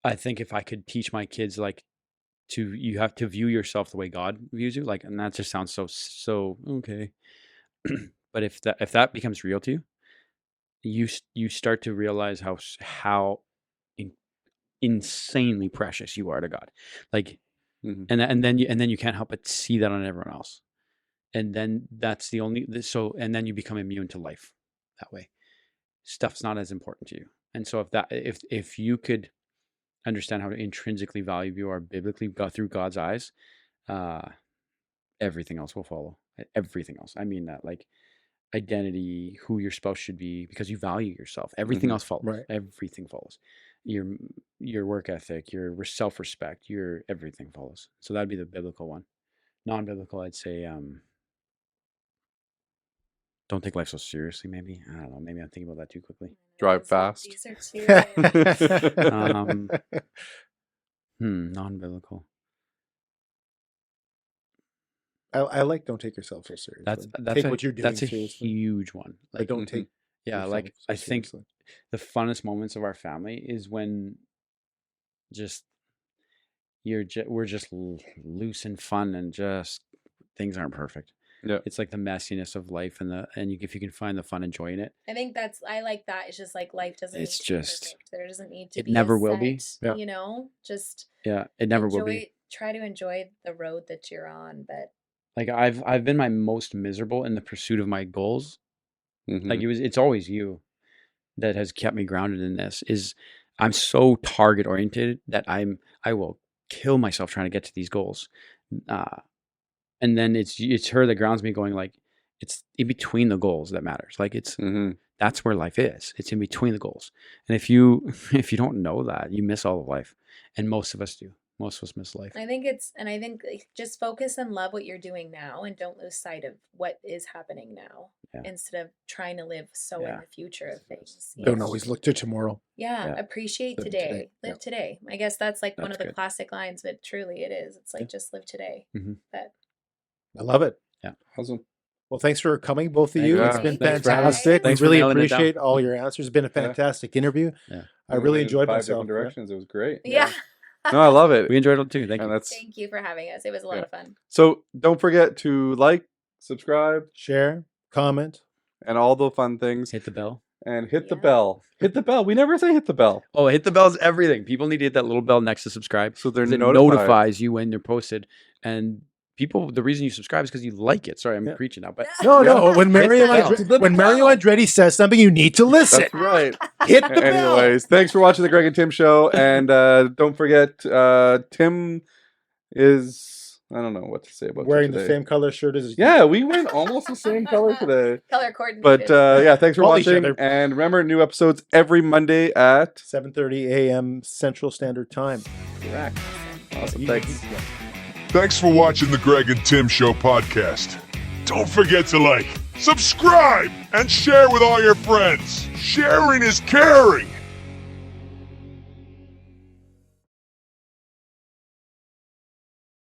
I think if I could teach my kids, like, you have to view yourself the way God views you, like, and that just sounds so okay. But if that becomes real to you, you start to realize how insanely precious you are to God, like, Mhm. and then you can't help but see that on everyone else, and then that's the only and then you become immune to life that way. Stuff's not as important to you, and so if you could understand how to intrinsically value you are biblically through God's eyes, everything else will follow. Everything else. I mean that, like, identity, who your spouse should be, because you value yourself. Everything else follows. Right. Everything follows. Your work ethic, your self-respect, your everything follows. So that'd be the biblical one. Non-biblical, I'd say, don't take life so seriously. Maybe, I don't know. Maybe I'm thinking about that too quickly. Drive fast. These are two. Non-biblical. I like don't take yourself so seriously. Take what you're doing that's a seriously, huge one. but Like, don't take. yeah, yourself like, so I think seriously. the funnest moments of our family is when we're just loose and fun, and just things aren't perfect. Yeah. It's like the messiness of life if you can find the fun and joy in it. I think I like that. It's just like life doesn't It's need to just- be perfect. There doesn't need to it be never a will be. set, Yeah. just Yeah, it never will be. try to enjoy the road that you're on, but Like I've been my most miserable in the pursuit of my goals. Mhm. Like it's always you that has kept me grounded in this. I'm so target oriented that I will kill myself trying to get to these goals. And then it's her that grounds me, going like, it's in between the goals that matters. Like Mhm. that's where life is. It's in between the goals. And if you don't know that, you miss all of life. And most of us do. Most of us miss life. I think like, just focus and love what you're doing now and don't lose sight of what is happening now Yeah. instead of trying to live so in Yeah. the future of things. Don't always look to tomorrow. Yeah, Yeah. appreciate Live today. today. Live today. I guess that's like one That's of the good. classic lines, but truly it is. It's like Yeah. just live today. Mhm. But I love it. Awesome. Well, thanks for coming, both of Thank you. you. It's been Thanks for having us. fantastic. Thanks we for really nailing it down. appreciate all your answers. It's been a Yeah. fantastic interview. Yeah. I really We went in enjoyed 5 myself. different directions. It was great. yeah. No, I love it. We enjoyed it too. Thank And you. that's Thank you for having us. It was a lot Yeah. of fun. so. Don't forget to like, subscribe, Share, comment. and all the fun things, Hit the bell. and hit the Yeah. bell. Hit the bell. We never say hit the bell. Oh, hit the bell's everything. People need to hit that little bell next to subscribe. So they're 'cause it notified. notifies you when they're posted. And the reason you subscribe is because you like it. Sorry, I'm Yeah. preaching now, but No, Yeah. no. When Mario Hit the Andretti says something, you need to listen. That's right. Hit the bell. Anyways, thanks for watching the Greg and Tim show, and don't forget, Tim is, I don't know what to say about Wearing you the today. same color shirt as Yeah, we went almost the same color today. Color coordinated. But yeah, thanks for Call each watching, other. and remember, new episodes every Monday at 7:30 a.m. Central Standard Time. Correct. Awesome, You- thanks. Thanks for watching the Greg and Tim Show podcast. Don't forget to like, subscribe, and share with all your friends. Sharing is caring.